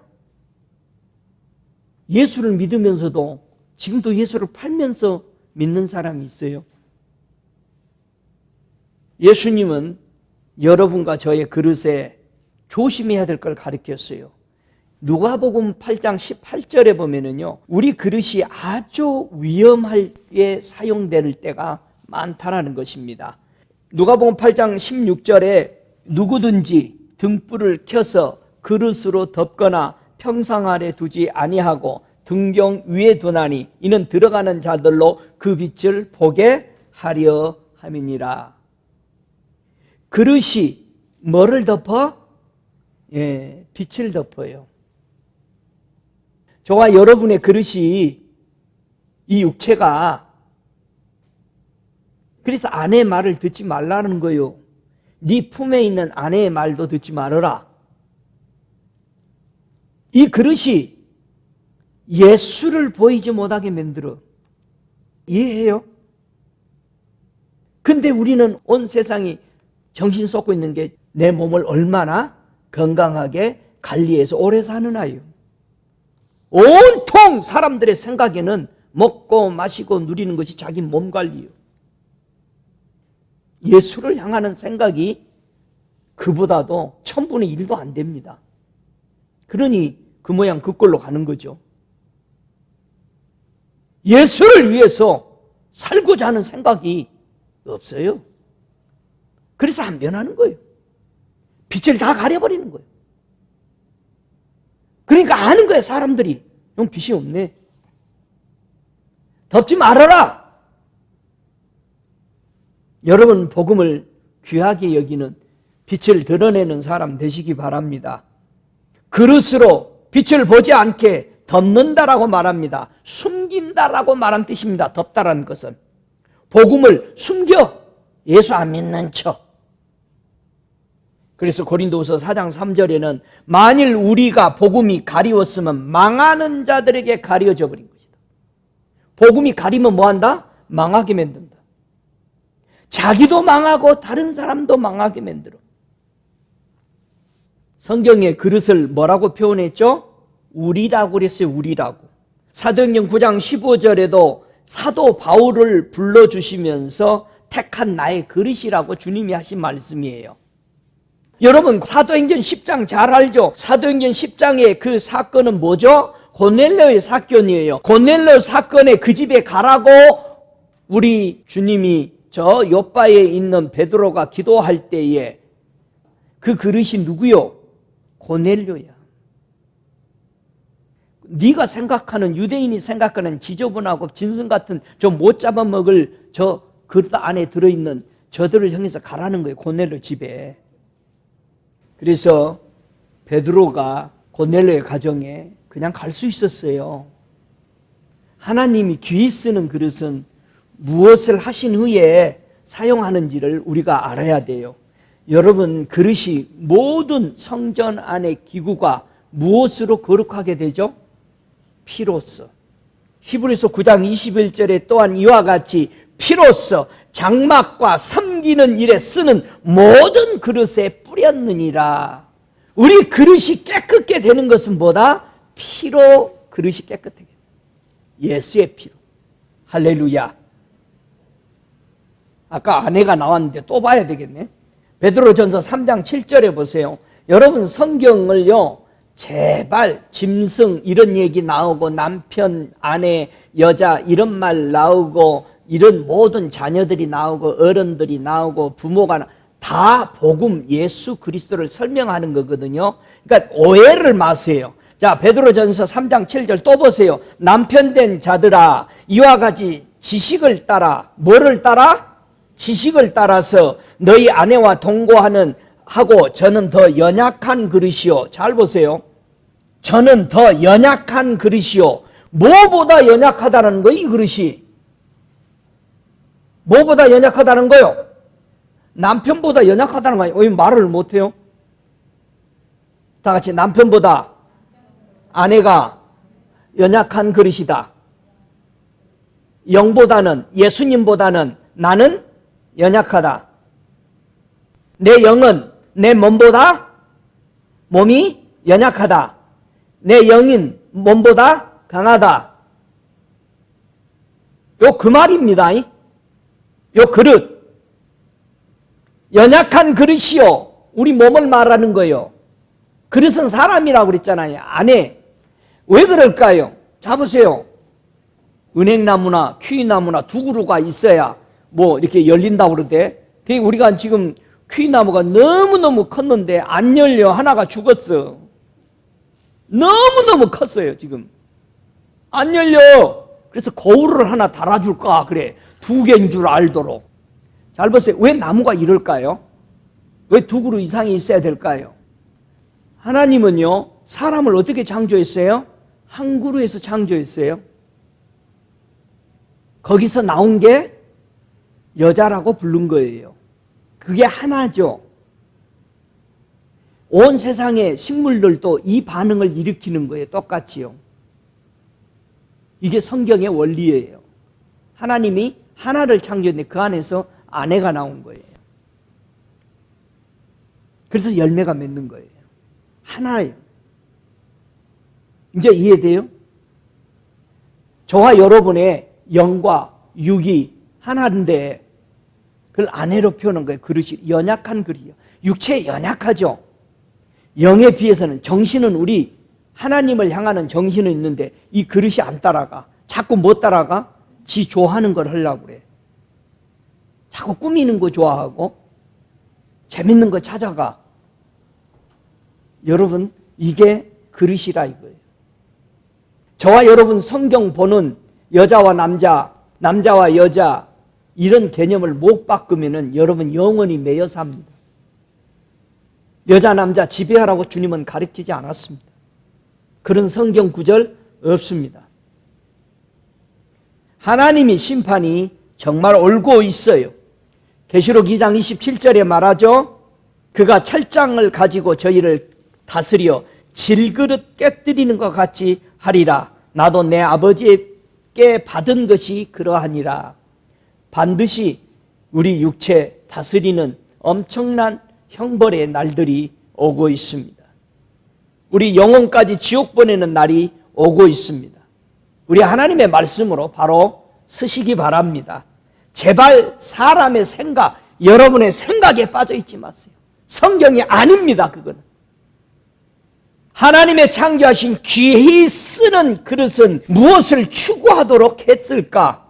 [SPEAKER 1] 예수를 믿으면서도 지금도 예수를 팔면서 믿는 사람이 있어요. 예수님은 여러분과 저의 그릇에 조심해야 될 걸 가르쳤어요. 누가복음 8장 18절에 보면은요, 우리 그릇이 아주 위험하게 사용될 때가 많다라는 것입니다. 누가복음 8장 16절에 누구든지 등불을 켜서 그릇으로 덮거나 평상 아래 두지 아니하고 등경 위에 두나니 이는 들어가는 자들로 그 빛을 보게 하려 함이니라. 그릇이 뭐를 덮어? 빛을 덮어요. 저와 여러분의 그릇이 이 육체가 그래서 아내의 말을 듣지 말라는 거예요. 네 품에 있는 아내의 말도 듣지 말아라. 이 그릇이 예수를 보이지 못하게 만들어. 이해해요? 근데 우리는 온 세상이 정신 쏟고 있는 게 내 몸을 얼마나 건강하게 관리해서 오래 사느냐요. 온통 사람들의 생각에는 먹고 마시고 누리는 것이 자기 몸 관리요. 예수를 향하는 생각이 그보다도 1000분의 1도 안 됩니다. 그러니 그 모양 그 꼴로 가는 거죠. 예수를 위해서 살고자 하는 생각이 없어요. 그래서 안 변하는 거예요. 빛을 다 가려버리는 거예요. 그러니까 아는 거예요, 사람들이. 형 빛이 없네. 덮지 말아라. 여러분 복음을 귀하게 여기는 빛을 드러내는 사람 되시기 바랍니다. 그릇으로 빛을 보지 않게 덮는다라고 말합니다. 숨긴다라고 말한 뜻입니다. 덮다라는 것은 복음을 숨겨 예수 안 믿는 척. 그래서 고린도후서 4장 3절에는 만일 우리가 복음이 가리웠으면 망하는 자들에게 가려져 버린 것이다. 복음이 가리면 뭐한다? 망하게 만든다. 자기도 망하고 다른 사람도 망하게 만들어. 성경에 그릇을 뭐라고 표현했죠? 우리라고 그랬어요. 우리라고. 사도행전 9장 15절에도 사도 바울을 불러주시면서 택한 나의 그릇이라고 주님이 하신 말씀이에요. 여러분 사도행전 10장 잘 알죠? 사도행전 10장의 그 사건은 뭐죠? 고넬료의 사건이에요. 고넬료 사건에 그 집에 가라고 우리 주님이 저 요바에 있는 베드로가 기도할 때에 그 그릇이 누구요? 고넬료야. 네가 생각하는 유대인이 생각하는 지저분하고 진승 같은 저 못 잡아먹을 저 그릇 안에 들어있는 저들을 향해서 가라는 거예요. 고넬료 집에. 그래서 베드로가 고넬료의 가정에 그냥 갈 수 있었어요. 하나님이 귀히 쓰는 그릇은 무엇을 하신 후에 사용하는지를 우리가 알아야 돼요. 여러분, 그릇이 모든 성전 안의 기구가 무엇으로 거룩하게 되죠? 피로써. 히브리서 9장 21절에 또한 이와 같이 피로써 장막과 섬기는 일에 쓰는 모든 그릇에 뿌렸느니라. 우리 그릇이 깨끗게 되는 것은 뭐다? 피로 그릇이 깨끗하게 돼요. 예수의 피로. 할렐루야. 아까 아내가 나왔는데 또 봐야 되겠네. 베드로전서 3장 7절에 보세요. 여러분, 성경을요, 제발 짐승 이런 얘기 나오고 남편, 아내, 여자 이런 말 나오고 이런 모든 자녀들이 나오고 어른들이 나오고 부모가 다 복음 예수 그리스도를 설명하는 거거든요. 그러니까 오해를 마세요. 자, 베드로전서 3장 7절 또 보세요. 남편 된 자들아, 이와 같이 지식을 따라, 뭐를 따라? 지식을 따라서 너희 아내와 동거하는 하고 저는 더 연약한 그릇이요. 잘 보세요. 저는 더 연약한 그릇이요. 뭐보다 연약하다는 거예요, 이 그릇이? 뭐보다 연약하다는 거요? 남편보다 연약하다는 거예요. 왜 말을 못해요? 다 같이 남편보다 아내가 연약한 그릇이다. 영보다는, 예수님보다는 나는 연약하다. 내 영은 내 몸보다 몸이 연약하다. 내 영인 몸보다 강하다. 요 그 말입니다. 요 그릇. 연약한 그릇이요. 우리 몸을 말하는 거예요. 그릇은 사람이라고 그랬잖아요. 아내. 왜 그럴까요? 자 보세요. 은행나무나 퀴나무나 두 그루가 있어야 뭐 이렇게 열린다고 그러대. 우리가 지금 퀴나무가 너무너무 컸는데 안 열려. 하나가 죽었어. 너무너무 컸어요. 지금 안 열려. 그래서 거울을 하나 달아줄까 그래. 두 개인 줄 알도록. 잘 보세요. 왜 나무가 이럴까요? 왜 두 그루 이상이 있어야 될까요? 하나님은요, 사람을 어떻게 창조했어요? 한 그루에서 창조했어요. 거기서 나온 게 여자라고 부른 거예요. 그게 하나죠. 온 세상의 식물들도 이 반응을 일으키는 거예요. 똑같이요. 이게 성경의 원리예요. 하나님이 하나를 창조했는데 그 안에서 아내가 나온 거예요. 그래서 열매가 맺는 거예요. 하나예요. 이제 이해돼요? 저와 여러분의 영과 육이 하나인데 그걸 아내로 표현한 거예요. 그릇이 연약한 그릇이요. 육체에 연약하죠. 영에 비해서는, 정신은 우리 하나님을 향하는 정신은 있는데 이 그릇이 안 따라가. 자꾸 못 따라가? 지 좋아하는 걸 하려고 그래. 자꾸 꾸미는 거 좋아하고 재밌는 거 찾아가. 여러분, 이게 그릇이라 이거예요. 저와 여러분 성경 보는 여자와 남자, 남자와 여자 이런 개념을 못 바꾸면은 여러분 영원히 매여 삽니다. 여자 남자 지배하라고 주님은 가르치지 않았습니다. 그런 성경 구절 없습니다. 하나님의 심판이 정말 올고 있어요. 계시록 2장 27절에 말하죠. 그가 철장을 가지고 저희를 다스려 질그릇 깨뜨리는 것 같이 하리라. 나도 내 아버지께 받은 것이 그러하니라. 반드시 우리 육체 다스리는 엄청난 형벌의 날들이 오고 있습니다. 우리 영혼까지 지옥 보내는 날이 오고 있습니다. 우리 하나님의 말씀으로 바로 쓰시기 바랍니다. 제발 사람의 생각, 여러분의 생각에 빠져 있지 마세요. 성경이 아닙니다. 그거는. 하나님의 창조하신 귀히 쓰는 그릇은 무엇을 추구하도록 했을까?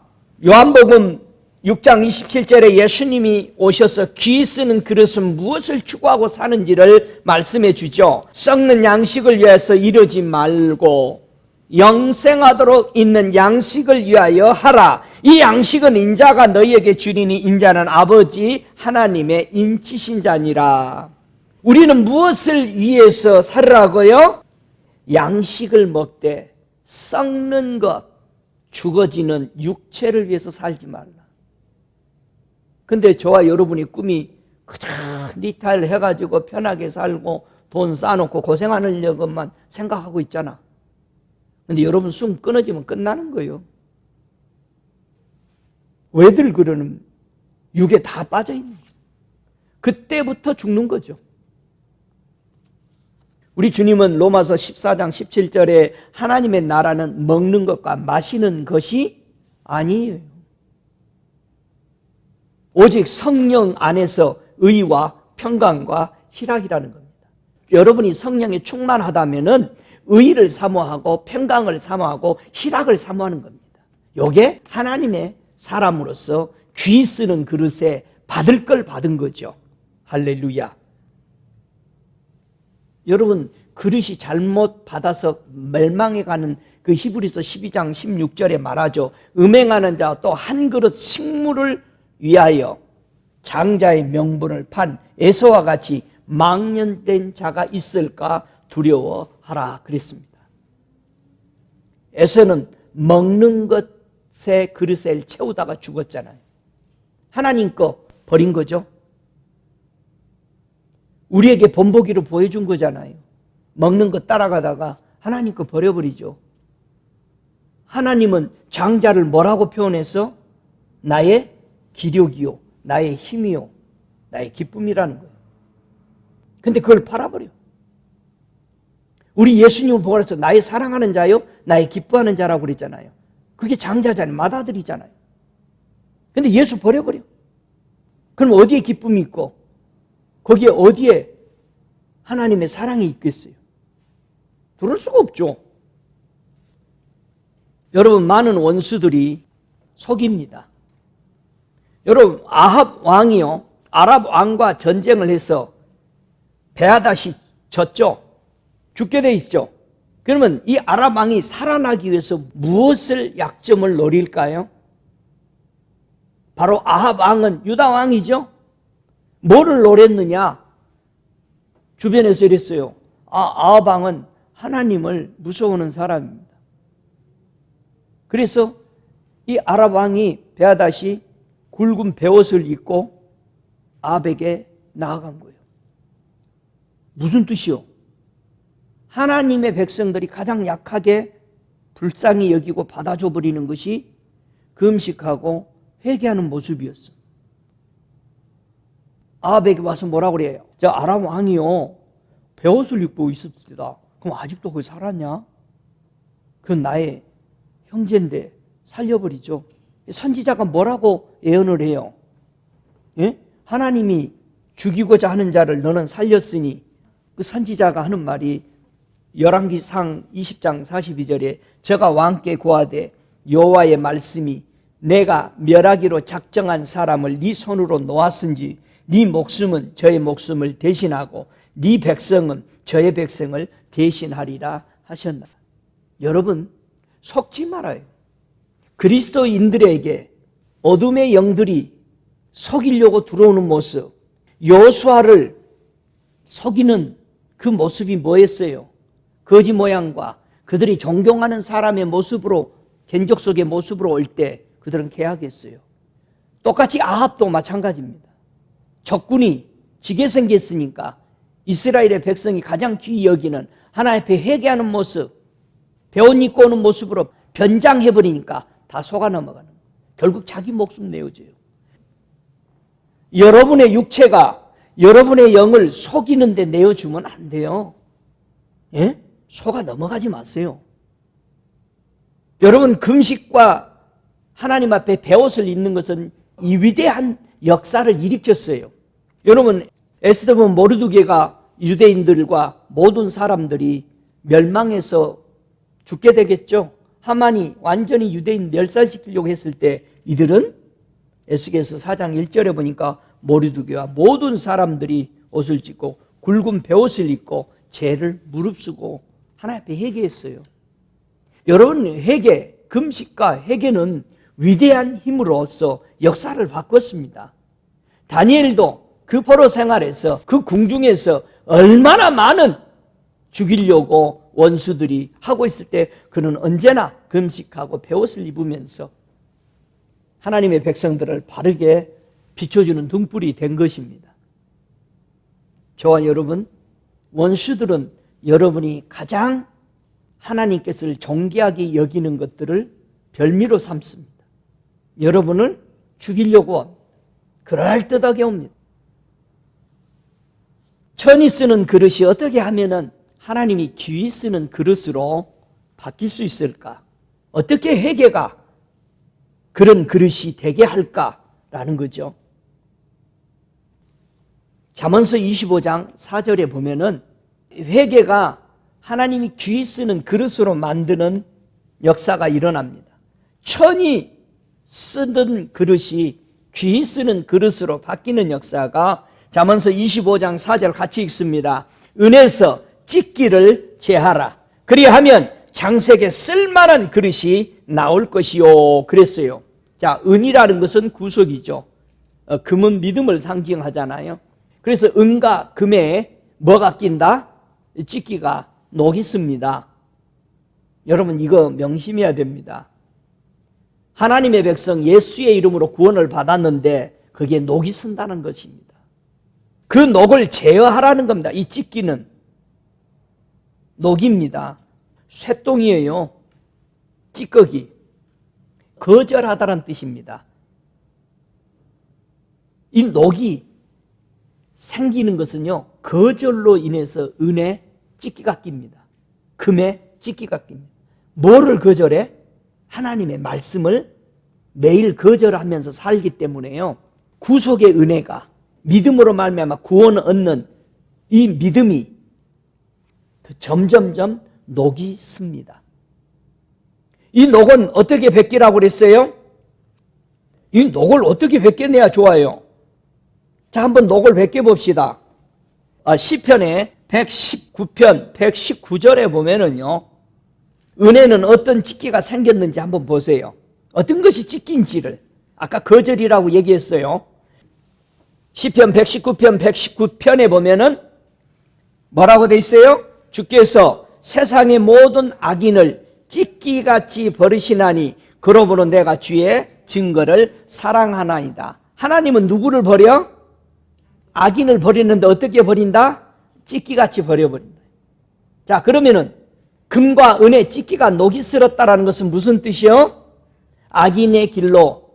[SPEAKER 1] 요한복음 6장 27절에 예수님이 오셔서 귀히 쓰는 그릇은 무엇을 추구하고 사는지를 말씀해 주죠. 썩는 양식을 위해서 이러지 말고 영생하도록 있는 양식을 위하여 하라. 이 양식은 인자가 너희에게 주리니 인자는 아버지 하나님의 인치신 자니라. 우리는 무엇을 위해서 살으라고요? 양식을 먹되 썩는 것, 죽어지는 육체를 위해서 살지 말라. 근데 저와 여러분이 꿈이 그저 리타일 해가지고 편하게 살고 돈 쌓아놓고 고생하는 것만 생각하고 있잖아. 근데 여러분 숨 끊어지면 끝나는 거예요. 왜들 그러는 육에 다 빠져있는 거예요. 그때부터 죽는 거죠. 우리 주님은 로마서 14장 17절에 하나님의 나라는 먹는 것과 마시는 것이 아니에요. 오직 성령 안에서 의와 평강과 희락이라는 겁니다. 여러분이 성령에 충만하다면은 의를 사모하고 평강을 사모하고 희락을 사모하는 겁니다. 이게 하나님의 사람으로서 귀 쓰는 그릇에 받을 걸 받은 거죠. 할렐루야. 여러분, 그릇이 잘못 받아서 멸망해가는 그 히브리서 12장 16절에 말하죠. 음행하는 자 또 한 그릇 식물을 위하여 장자의 명분을 판 에서와 같이 망령된 자가 있을까 두려워하라 그랬습니다. 에서는 먹는 것에 그릇을 채우다가 죽었잖아요. 하나님 거 버린 거죠. 우리에게 본보기로 보여준 거잖아요. 먹는 거 따라가다가 하나님 거 버려버리죠. 하나님은 장자를 뭐라고 표현해서? 나의 기력이요, 나의 힘이요, 나의 기쁨이라는 거예요. 근데 그걸 팔아버려. 우리 예수님은 보고 나서 나의 사랑하는 자요, 나의 기뻐하는 자라고 그랬잖아요. 그게 장자잖아요. 맏아들이잖아요. 근데 예수 버려버려. 그럼 어디에 기쁨이 있고 거기에 어디에 하나님의 사랑이 있겠어요? 들을 수가 없죠. 여러분, 많은 원수들이 속입니다. 여러분, 아합 왕이요, 아랍 왕과 전쟁을 해서 베하닷이 졌죠. 죽게 돼 있죠. 그러면 이 아랍 왕이 살아나기 위해서 무엇을 약점을 노릴까요? 바로 아합 왕은 유다 왕이죠. 뭐를 노렸느냐? 주변에서 이랬어요. 아합 왕은 하나님을 무서워하는 사람입니다. 그래서 이 아랍 왕이 베하닷이 굵은 베옷을 입고 아합에게 나아간 거예요. 무슨 뜻이요? 하나님의 백성들이 가장 약하게 불쌍히 여기고 받아줘 버리는 것이 금식하고 회개하는 모습이었어. 아합에게 와서 뭐라고 그래요? 저 아람 왕이요, 베옷을 입고 있었습니다. 그럼 아직도 거기 살았냐? 그건 나의 형제인데 살려버리죠. 선지자가 뭐라고 예언을 해요? 예? 하나님이 죽이고자 하는 자를 너는 살렸으니, 그 선지자가 하는 말이 열왕기상 20장 42절에 저가 왕께 고하되 여호와의 말씀이 내가 멸하기로 작정한 사람을 네 손으로 놓았은지 네 목숨은 저의 목숨을 대신하고 네 백성은 저의 백성을 대신하리라 하셨나. 여러분, 속지 말아요. 그리스도인들에게 어둠의 영들이 속이려고 들어오는 모습, 여호수아를 속이는 그 모습이 뭐였어요? 거지 모양과 그들이 존경하는 사람의 모습으로, 견적 속의 모습으로 올 때 그들은 개하겠어요. 똑같이 아합도 마찬가지입니다. 적군이 지게 생겼으니까 이스라엘의 백성이 가장 귀히 여기는 하나님 앞에 회개하는 모습, 베옷 입고 오는 모습으로 변장해버리니까 다 속아 넘어가는 거예요. 결국 자기 목숨 내어줘요. 여러분의 육체가 여러분의 영을 속이는데 내어주면 안 돼요. 예? 속아 넘어가지 마세요. 여러분, 금식과 하나님 앞에 베옷을 입는 것은 이 위대한 역사를 일으켰어요. 여러분, 에스더는 모르드게가 유대인들과 모든 사람들이 멸망해서 죽게 되겠죠. 하만이 완전히 유대인 멸살시키려고 했을 때 이들은 에스겔서 4장 1절에 보니까 모르드게와 모든 사람들이 옷을 찢고 굵은 베옷을 입고 죄를 무릅쓰고 하나님 앞에 회개했어요. 여러분, 회개, 금식과 회개는 위대한 힘으로써 역사를 바꿨습니다. 다니엘도 그 포로 생활에서 그 궁중에서 얼마나 많은 죽이려고 원수들이 하고 있을 때 그는 언제나 금식하고 베옷을 입으면서 하나님의 백성들을 바르게 비춰주는 등불이 된 것입니다. 저와 여러분, 원수들은 여러분이 가장 하나님께서 존귀하게 여기는 것들을 별미로 삼습니다. 여러분을 죽이려고 합니다. 그럴듯하게 옵니다. 천이 쓰는 그릇이 어떻게 하면은 하나님이 귀히 쓰는 그릇으로 바뀔 수 있을까? 어떻게 회개가 그런 그릇이 되게 할까라는 거죠. 잠언서 25장 4절에 보면은 회개가 하나님이 귀히 쓰는 그릇으로 만드는 역사가 일어납니다. 천이 쓰던 그릇이 귀히 쓰는 그릇으로 바뀌는 역사가 잠언서 25장 4절 같이 읽습니다. 은에서 찢기를 제하라. 그리하면 장색에 쓸만한 그릇이 나올 것이요. 그랬어요. 자, 은이라는 것은 구속이죠. 금은 믿음을 상징하잖아요. 그래서 은과 금에 뭐가 낀다? 찢기가 녹이 씁니다. 여러분 이거 명심해야 됩니다. 하나님의 백성 예수의 이름으로 구원을 받았는데 그게 녹이 쓴다는 것입니다. 그 녹을 제어하라는 겁니다. 이 찢기는 녹입니다. 쇠똥이에요. 찌꺼기. 거절하다는 뜻입니다. 이 녹이 생기는 것은요, 거절로 인해서 은에 찌기가 낍니다. 금에 찌기가 낍니다. 뭐를 거절해? 하나님의 말씀을 매일 거절하면서 살기 때문에요. 구속의 은혜가 믿음으로 말미암아 구원을 얻는 이 믿음이 점점점 녹이 씁니다. 이 녹은 어떻게 벗기라고 그랬어요? 이 녹을 어떻게 벗겨내야 좋아요? 자, 한번 녹을 벗겨봅시다. 시편의 119편 119절에 보면은요, 은혜는 어떤 찢기가 생겼는지 한번 보세요. 어떤 것이 찢긴지를 아까 거절이라고 얘기했어요. 시편 119편 119편에 보면은 뭐라고 돼 있어요? 주께서 세상의 모든 악인을 찢기같이 버리시나니 그러므로 내가 주의 증거를 사랑하나이다. 하나님은 누구를 버려? 악인을 버리는데 어떻게 버린다? 찢기같이 버려버린다. 자, 그러면은 금과 은의 찢기가 녹이 쓸었다라는 것은 무슨 뜻이요? 악인의 길로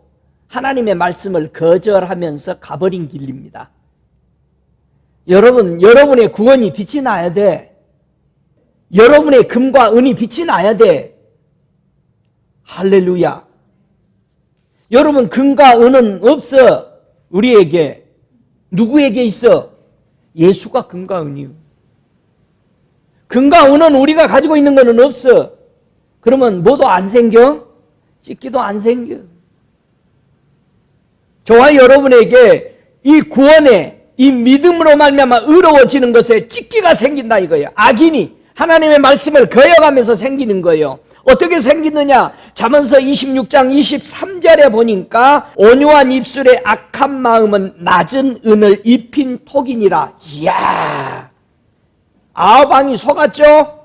[SPEAKER 1] 하나님의 말씀을 거절하면서 가버린 길입니다. 여러분, 여러분의 구원이 빛이 나야 돼. 여러분의 금과 은이 빛이 나야 돼. 할렐루야. 여러분, 금과 은은 없어. 우리에게. 누구에게 있어? 예수가 금과 은이요. 금과 은은 우리가 가지고 있는 것은 없어. 그러면 뭐도 안 생겨? 찢기도 안 생겨. 저와 여러분에게 이 구원에 이 믿음으로 말미암아 의로워지는 것에 찢기가 생긴다 이거예요. 악인이 하나님의 말씀을 거역하면서 생기는 거예요. 어떻게 생기느냐? 잠언서 26장 23절에 보니까 온유한 입술의 악한 마음은 낮은 은을 입힌 톡이니라. 이야, 아방이 속았죠?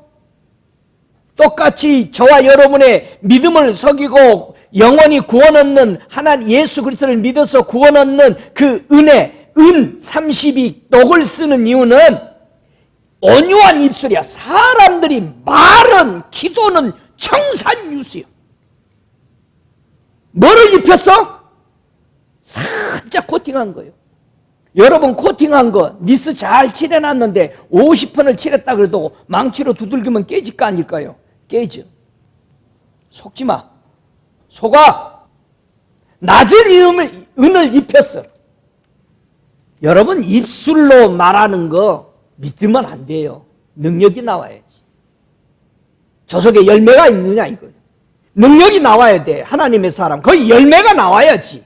[SPEAKER 1] 똑같이 저와 여러분의 믿음을 속이고 영원히 구원 얻는 하나님 예수 그리스도를 믿어서 구원 얻는 그 은혜, 은 30이 녹을 쓰는 이유는 온유한 입술이야. 사람들이 말은 기도는 청산유수요. 뭐를 입혔어? 살짝 코팅한 거예요. 여러분 코팅한 거 니스 잘 칠해놨는데 50번을 칠했다 그래도 망치로 두들기면 깨질까 아닐까요? 깨져. 속지 마. 속아. 낮은 은을 입혔어. 여러분 입술로 말하는 거 믿으면 안 돼요. 능력이 나와야지. 저 속에 열매가 있느냐 이거예요. 능력이 나와야 돼. 하나님의 사람. 거기 열매가 나와야지.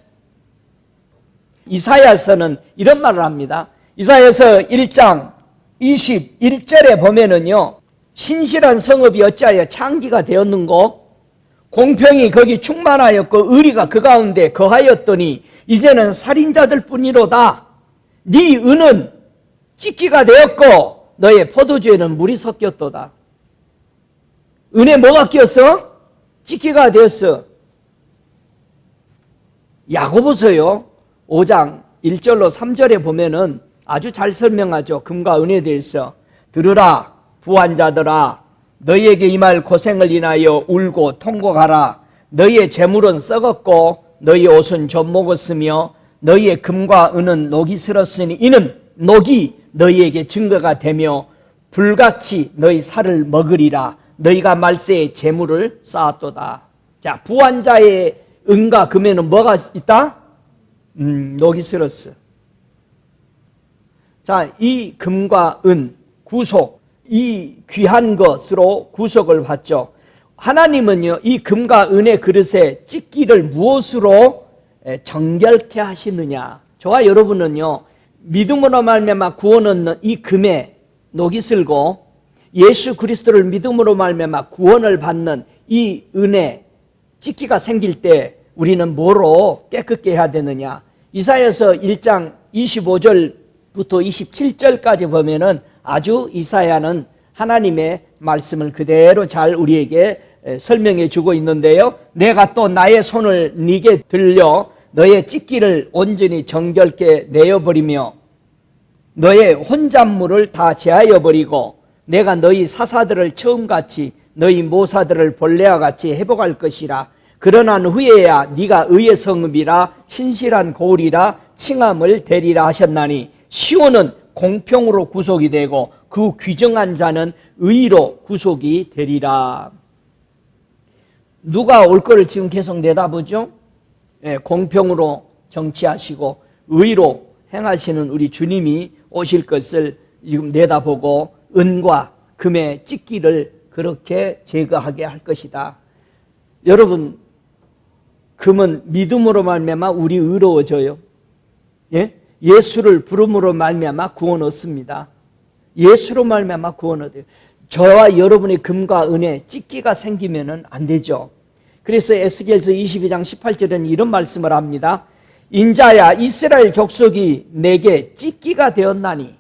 [SPEAKER 1] 이사야서는 이런 말을 합니다. 이사야서 1장 21절에 보면은요, 신실한 성읍이 어찌하여 창기가 되었는고 공평이 거기 충만하였고 의리가 그 가운데 거하였더니 이제는 살인자들 뿐이로다. 네 은은 찢기가 되었고 너의 포도주에는 물이 섞였도다. 은에 뭐가 끼었어? 찢기가 되었어. 야고보서요 5장 1절로 3절에 보면은 아주 잘 설명하죠. 금과 은에 대해서. 들으라 부한자들아, 너희에게 임할 고생을 인하여 울고 통곡하라. 너희의 재물은 썩었고 너희 옷은 젖먹었으며 너희의 금과 은은 녹이 슬었으니 이는 녹이 너희에게 증거가 되며 불같이 너희 살을 먹으리라. 너희가 말세에 재물을 쌓았도다. 자, 부한 자의 은과 금에는 뭐가 있다? 녹이 슬었어. 자, 이 금과 은, 구속, 이 귀한 것으로 구속을 받죠. 하나님은요, 이 금과 은의 그릇에 찢기를 무엇으로 정결케 하시느냐. 저와 여러분은요, 믿음으로 말미암아 구원 얻는 이 금에 녹이 슬고 예수 그리스도를 믿음으로 말미암아 구원을 받는 이 은에 찢기가 생길 때 우리는 뭐로 깨끗게 해야 되느냐. 이사야서 1장 25절부터 27절까지 보면은 아주 이사야는 하나님의 말씀을 그대로 잘 우리에게 설명해 주고 있는데요. 내가 또 나의 손을 네게 들려 너의 찢기를 온전히 정결케 내어버리며 너의 혼잣물을 다 제하여 버리고 내가 너희 사사들을 처음같이 너희 모사들을 본래와 같이 회복할 것이라. 그러난 후에야 네가 의의 성읍이라 신실한 고울이라 칭함을 되리라 하셨나니 시온은 공평으로 구속이 되고 그 귀정한 자는 의로 구속이 되리라. 누가 올 거를 지금 계속 내다보죠? 공평으로 정치하시고 의로 행하시는 우리 주님이 오실 것을 지금 내다보고 은과 금의 찢기를 그렇게 제거하게 할 것이다. 여러분, 금은 믿음으로 말미암아 우리 의로워져요. 예? 예수를 부름으로 말미암아 구원 얻습니다. 예수로 말미암아 구원 얻어요. 저와 여러분의 금과 은에 찢기가 생기면은 안 되죠. 그래서 에스겔서 22장 18절에는 이런 말씀을 합니다. 인자야, 이스라엘 족속이 내게 찢기가 되었나니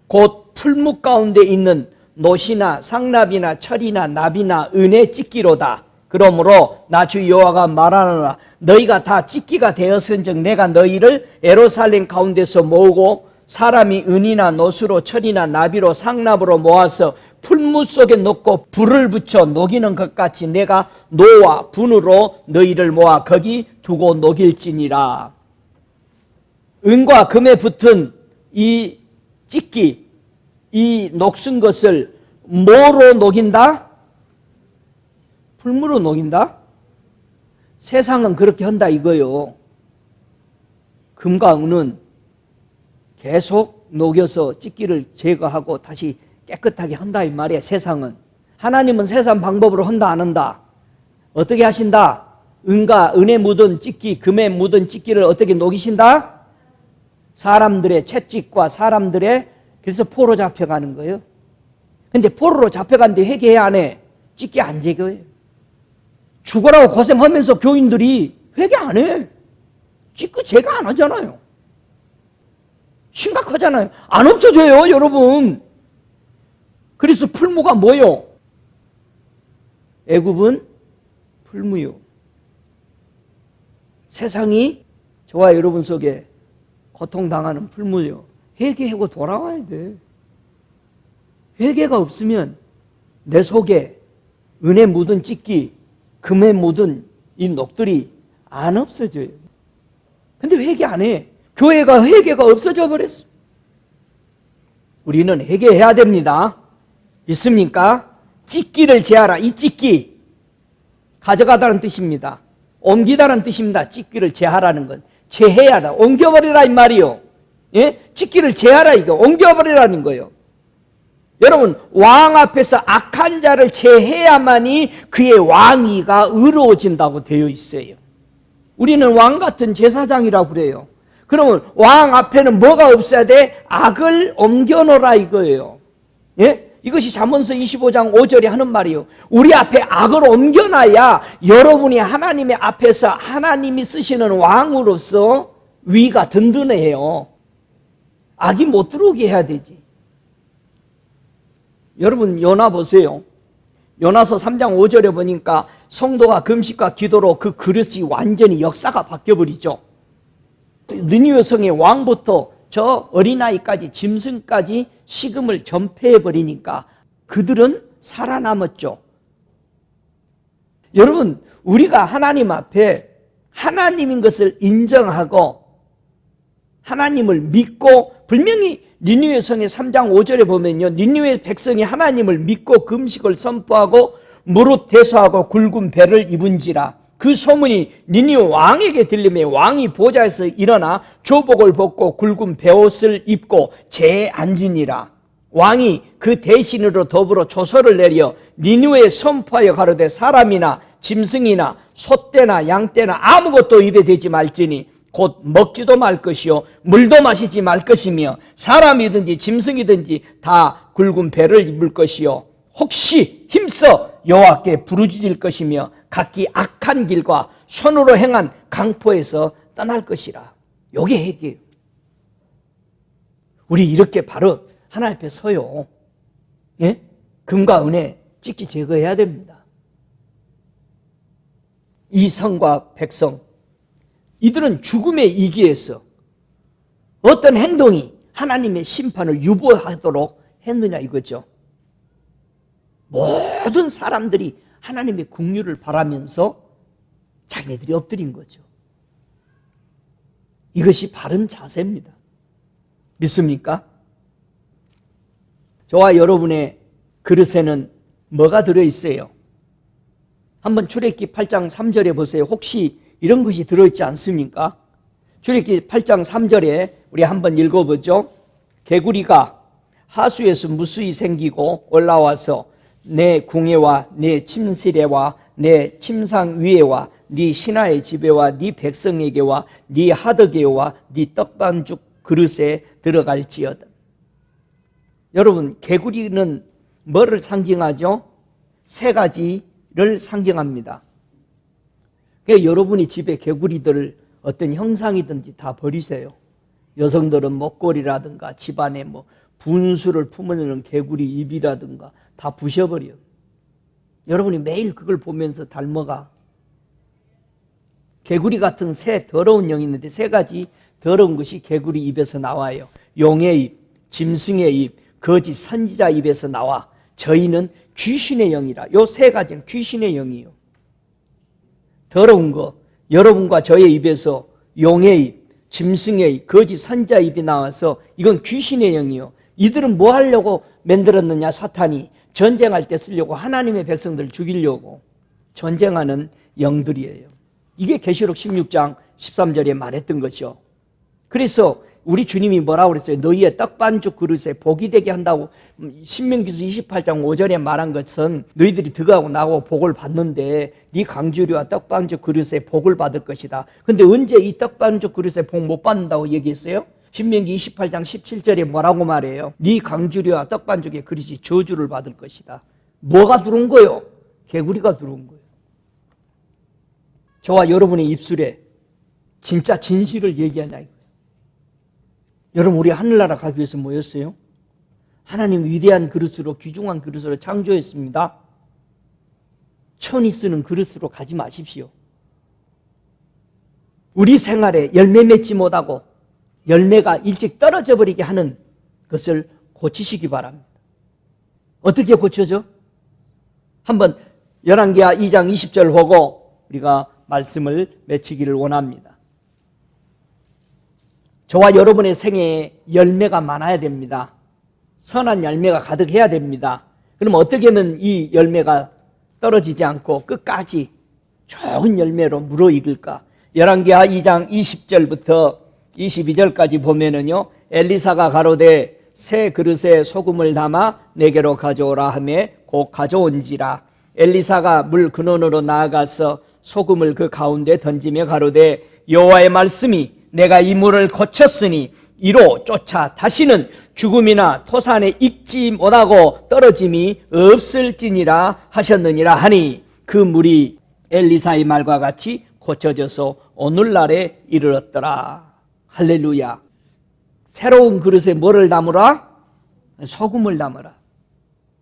[SPEAKER 1] 곧 풀무 가운데 있는 노시나 상납이나 철이나 납이나 은의 찢기로다. 그러므로 나 주 여호와가 말하노라. 너희가 다 찢기가 되었은즉 내가 너희를 예루살렘 가운데서 모으고 사람이 은이나 노수로 철이나 나비로 상납으로 모아서 풀무 속에 넣고 불을 붙여 녹이는 것 같이 내가 노와 분으로 너희를 모아 거기 두고 녹일지니라. 은과 금에 붙은 이 찢기, 이 녹슨 것을 뭐로 녹인다? 풀무로 녹인다? 세상은 그렇게 한다 이거요. 금과 은은 계속 녹여서 찢기를 제거하고 다시 깨끗하게 한다 이 말이야. 세상은. 하나님은 세상 방법으로 한다 안 한다? 어떻게 하신다? 은과 은에 묻은 찢기, 금에 묻은 찢기를 어떻게 녹이신다? 사람들의 채찍과 사람들의, 그래서 포로 잡혀가는 거예요. 근데 포로로 잡혀갔는데 회개 안 해. 찢기 안 제거해요. 죽으라고 고생하면서 교인들이 회개 안 해. 찢기 제거 안 하잖아요. 심각하잖아요. 안 없어져요, 여러분. 그래서 풀무가 뭐요? 애굽은 풀무요. 세상이 저와 여러분 속에 고통당하는 풀무요. 회개하고 돌아와야 돼. 회개가 없으면 내 속에 은에 묻은 찢기, 금에 묻은 이 녹들이 안 없어져요. 근데 회개 안 해. 교회가 회개가 없어져 버렸어. 우리는 회개해야 됩니다. 있습니까? 찢기를 제하라. 이 찢기 가져가다는 뜻입니다. 옮기다는 뜻입니다. 찢기를 제하라는 건 제해야 하라. 옮겨버리라 이 말이요. 예? 찢기를 제하라 이거 옮겨버리라는 거예요. 여러분, 왕 앞에서 악한 자를 제해야만이 그의 왕위가 의로워진다고 되어 있어요. 우리는 왕 같은 제사장이라고 그래요. 그러면 왕 앞에는 뭐가 없어야 돼? 악을 옮겨놓으라 이거예요. 예? 이것이 잠언서 25장 5절에 하는 말이에요. 우리 앞에 악을 옮겨놔야 여러분이 하나님의 앞에서 하나님이 쓰시는 왕으로서 위가 든든해요. 악이 못 들어오게 해야 되지. 여러분 요나 보세요. 요나서 3장 5절에 보니까 성도가 금식과 기도로 그 그릇이 완전히 역사가 바뀌어버리죠. 느니웨 성의 왕부터 저 어린아이까지 짐승까지 식음을 전폐해버리니까 그들은 살아남았죠. 여러분 우리가 하나님 앞에 하나님인 것을 인정하고 하나님을 믿고 분명히 니느웨 성의 3장 5절에 보면요. 니느웨 백성이 하나님을 믿고 금식을 선포하고 무릇 대소하고 굵은 배를 입은지라 그 소문이 니느웨 왕에게 들리며 왕이 보좌에서 일어나 조복을 벗고 굵은 베옷을 입고 재에 앉으니라. 왕이 그 대신으로 더불어 조서를 내려 니느웨에 선포하여 가로되 사람이나 짐승이나 소떼나 양떼나 아무것도 입에 대지 말지니 곧 먹지도 말 것이요 물도 마시지 말 것이며 사람이든지 짐승이든지 다 굵은 배를 입을 것이요 혹시 힘써 여호와께 부르짖을 것이며 각기 악한 길과 손으로 행한 강포에서 떠날 것이라. 요게 핵이에요. 우리 이렇게 바로 하나님 앞에 서요. 예? 금과 은혜 찍기 제거해야 됩니다. 이 성과 백성 이들은 죽음의 이기에서 어떤 행동이 하나님의 심판을 유보하도록 했느냐 이거죠. 모든 사람들이 하나님의 긍휼을 바라면서 자기네들이 엎드린 거죠. 이것이 바른 자세입니다. 믿습니까? 저와 여러분의 그릇에는 뭐가 들어있어요? 한번 출애굽기 8장 3절에 보세요. 혹시 이런 것이 들어있지 않습니까? 출애굽기 8장 3절에 우리 한번 읽어보죠. 개구리가 하수에서 무수히 생기고 올라와서 내 궁예와 내 침실에와 내 침상 위에와 네 신하의 집에와 네 백성에게와 네 하덕에와 네 떡반죽 그릇에 들어갈지어다. 여러분 개구리는 뭐를 상징하죠? 세 가지를 상징합니다. 그러니까 여러분이 집에 개구리들을 어떤 형상이든지 다 버리세요. 여성들은 목걸이라든가 집안에 뭐 분수를 품어내는 개구리 입이라든가 다 부셔버려요. 여러분이 매일 그걸 보면서 닮아가. 개구리 같은 새 더러운 영이 있는데 세 가지 더러운 것이 개구리 입에서 나와요. 용의 입, 짐승의 입, 거짓 선지자 입에서 나와. 저희는 귀신의 영이라. 요 세 가지는 귀신의 영이에요. 더러운 거, 여러분과 저의 입에서 용의 입, 짐승의 입, 거짓 선지자 입이 나와서 이건 귀신의 영이요. 이들은 뭐 하려고 만들었느냐? 사탄이 전쟁할 때 쓰려고 하나님의 백성들을 죽이려고 전쟁하는 영들이에요. 이게 계시록 16장 13절에 말했던 것이요. 그래서 우리 주님이 뭐라고 그랬어요? 너희의 떡반죽 그릇에 복이 되게 한다고 신명기서 28장 5절에 말한 것은 너희들이 들어가고 나고 복을 받는데 네 강주리와 떡반죽 그릇에 복을 받을 것이다. 근데 언제 이 떡반죽 그릇에 복 못 받는다고 얘기했어요? 신명기 28장 17절에 뭐라고 말해요? 네 강주리와 떡반죽의 그릇이 저주를 받을 것이다. 뭐가 들어온 거예요? 개구리가 들어온 거예요. 저와 여러분의 입술에 진짜 진실을 얘기하냐 이거예요. 여러분 우리 하늘나라 가기 위해서 뭐였어요? 하나님 위대한 그릇으로 귀중한 그릇으로 창조했습니다. 천이 쓰는 그릇으로 가지 마십시오. 우리 생활에 열매 맺지 못하고 열매가 일찍 떨어져 버리게 하는 것을 고치시기 바랍니다. 어떻게 고쳐져? 한번 열왕기하 2장 20절 보고 우리가 말씀을 맺히기를 원합니다. 저와 여러분의 생애에 열매가 많아야 됩니다. 선한 열매가 가득해야 됩니다. 그럼 어떻게 하면 이 열매가 떨어지지 않고 끝까지 좋은 열매로 무르익을까? 열왕기하 2장 20절부터 22절까지 보면은요, 엘리사가 가로되 새 그릇에 소금을 담아 내게로 가져오라 하며 곧 가져온지라. 엘리사가 물 근원으로 나아가서 소금을 그 가운데 던지며 가로되 여호와의 말씀이 내가 이 물을 거쳤으니 이로 쫓아 다시는 죽음이나 토산에 익지 못하고 떨어짐이 없을지니라 하셨느니라 하니 그 물이 엘리사의 말과 같이 고쳐져서 오늘날에 이르렀더라. 할렐루야. 새로운 그릇에 뭐를 담으라? 소금을 담으라.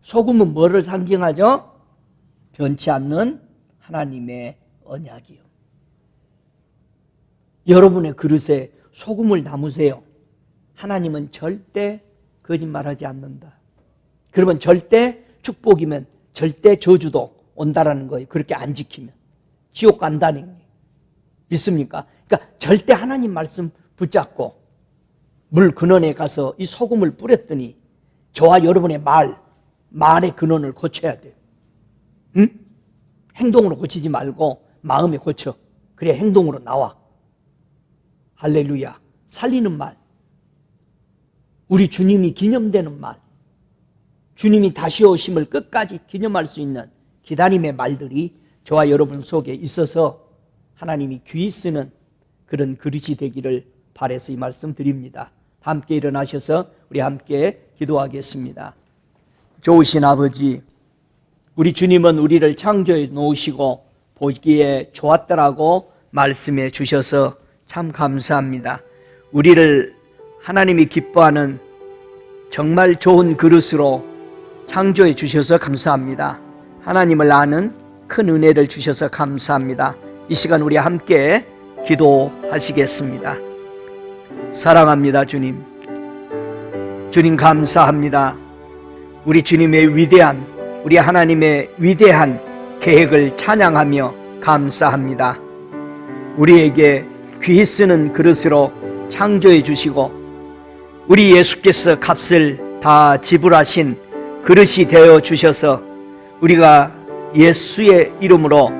[SPEAKER 1] 소금은 뭐를 상징하죠? 변치 않는 하나님의 언약이요. 여러분의 그릇에 소금을 담으세요. 하나님은 절대 거짓말하지 않는다. 그러면 절대 축복이면 절대 저주도 온다라는 거예요. 그렇게 안 지키면 지옥 간다는 거예요. 믿습니까? 그러니까 절대 하나님 말씀 붙잡고 물 근원에 가서 이 소금을 뿌렸더니 저와 여러분의 말의 근원을 고쳐야 돼요. 응? 행동으로 고치지 말고 마음에 고쳐. 그래 행동으로 나와. 할렐루야. 살리는 말, 우리 주님이 기념되는 말, 주님이 다시 오심을 끝까지 기념할 수 있는 기다림의 말들이 저와 여러분 속에 있어서 하나님이 귀히 쓰는 그런 그릇이 되기를 바라서 이 말씀 드립니다. 함께 일어나셔서 우리 함께 기도하겠습니다. 좋으신 아버지, 우리 주님은 우리를 창조해 놓으시고 보기에 좋았더라고 말씀해 주셔서 참 감사합니다. 우리를 하나님이 기뻐하는 정말 좋은 그릇으로 창조해 주셔서 감사합니다. 하나님을 아는 큰 은혜를 주셔서 감사합니다. 이 시간 우리 함께 기도하시겠습니다. 사랑합니다, 주님. 주님 감사합니다. 우리 주님의 위대한, 우리 하나님의 위대한 계획을 찬양하며 감사합니다. 우리에게 귀히 쓰는 그릇으로 창조해 주시고 우리 예수께서 값을 다 지불하신 그릇이 되어 주셔서 우리가 예수의 이름으로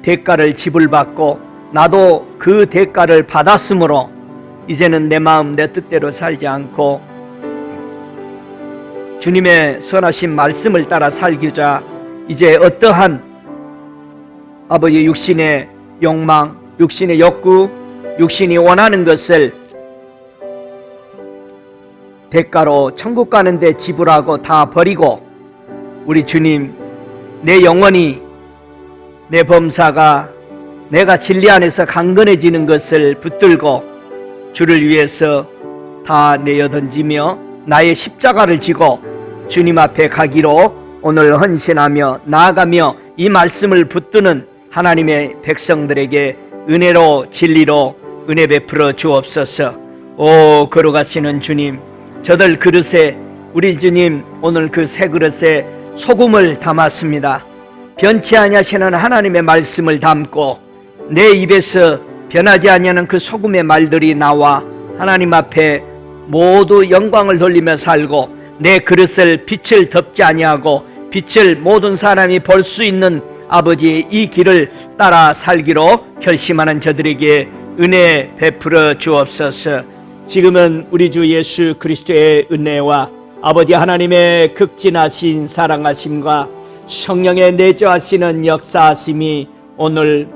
[SPEAKER 1] 대가를 지불받고 나도 그 대가를 받았으므로 이제는 내 마음 내 뜻대로 살지 않고 주님의 선하신 말씀을 따라 살기자 이제 어떠한 아버지 육신의 욕망, 육신의 욕구, 육신이 원하는 것을 대가로 천국 가는데 지불하고 다 버리고 우리 주님, 내 영혼이, 내 범사가 내가 진리 안에서 강건해지는 것을 붙들고 주를 위해서 다 내어던지며 나의 십자가를 지고 주님 앞에 가기로 오늘 헌신하며 나아가며 이 말씀을 붙드는 하나님의 백성들에게 은혜로 진리로 은혜 베풀어 주옵소서. 오 걸어가시는 주님, 저들 그릇에 우리 주님 오늘 그 새 그릇에 소금을 담았습니다. 변치 아니하시는 하나님의 말씀을 담고 내 입에서 변하지 아니하는 그 소금의 말들이 나와 하나님 앞에 모두 영광을 돌리며 살고 내 그릇을 빛을 덮지 아니하고 빛을 모든 사람이 볼 수 있는 아버지 이 길을 따라 살기로 결심하는 저들에게 은혜 베풀어 주옵소서. 지금은 우리 주 예수 그리스도의 은혜와 아버지 하나님의 극진하신 사랑하심과 성령의 내주하시는 역사하심이 오늘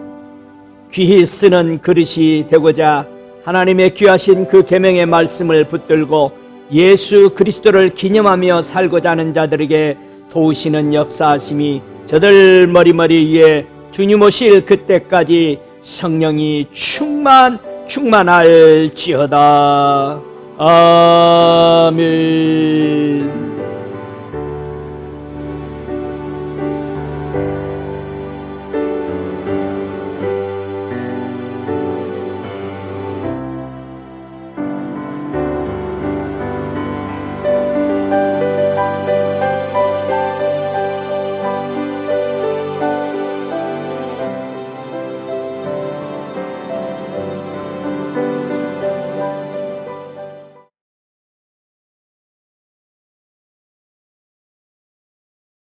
[SPEAKER 1] 귀히 쓰는 그릇이 되고자 하나님의 귀하신 그 계명의 말씀을 붙들고 예수 그리스도를 기념하며 살고자 하는 자들에게 도우시는 역사하심이 저들 머리머리 위에 주님 오실 그때까지 성령이 충만할지어다. 아멘.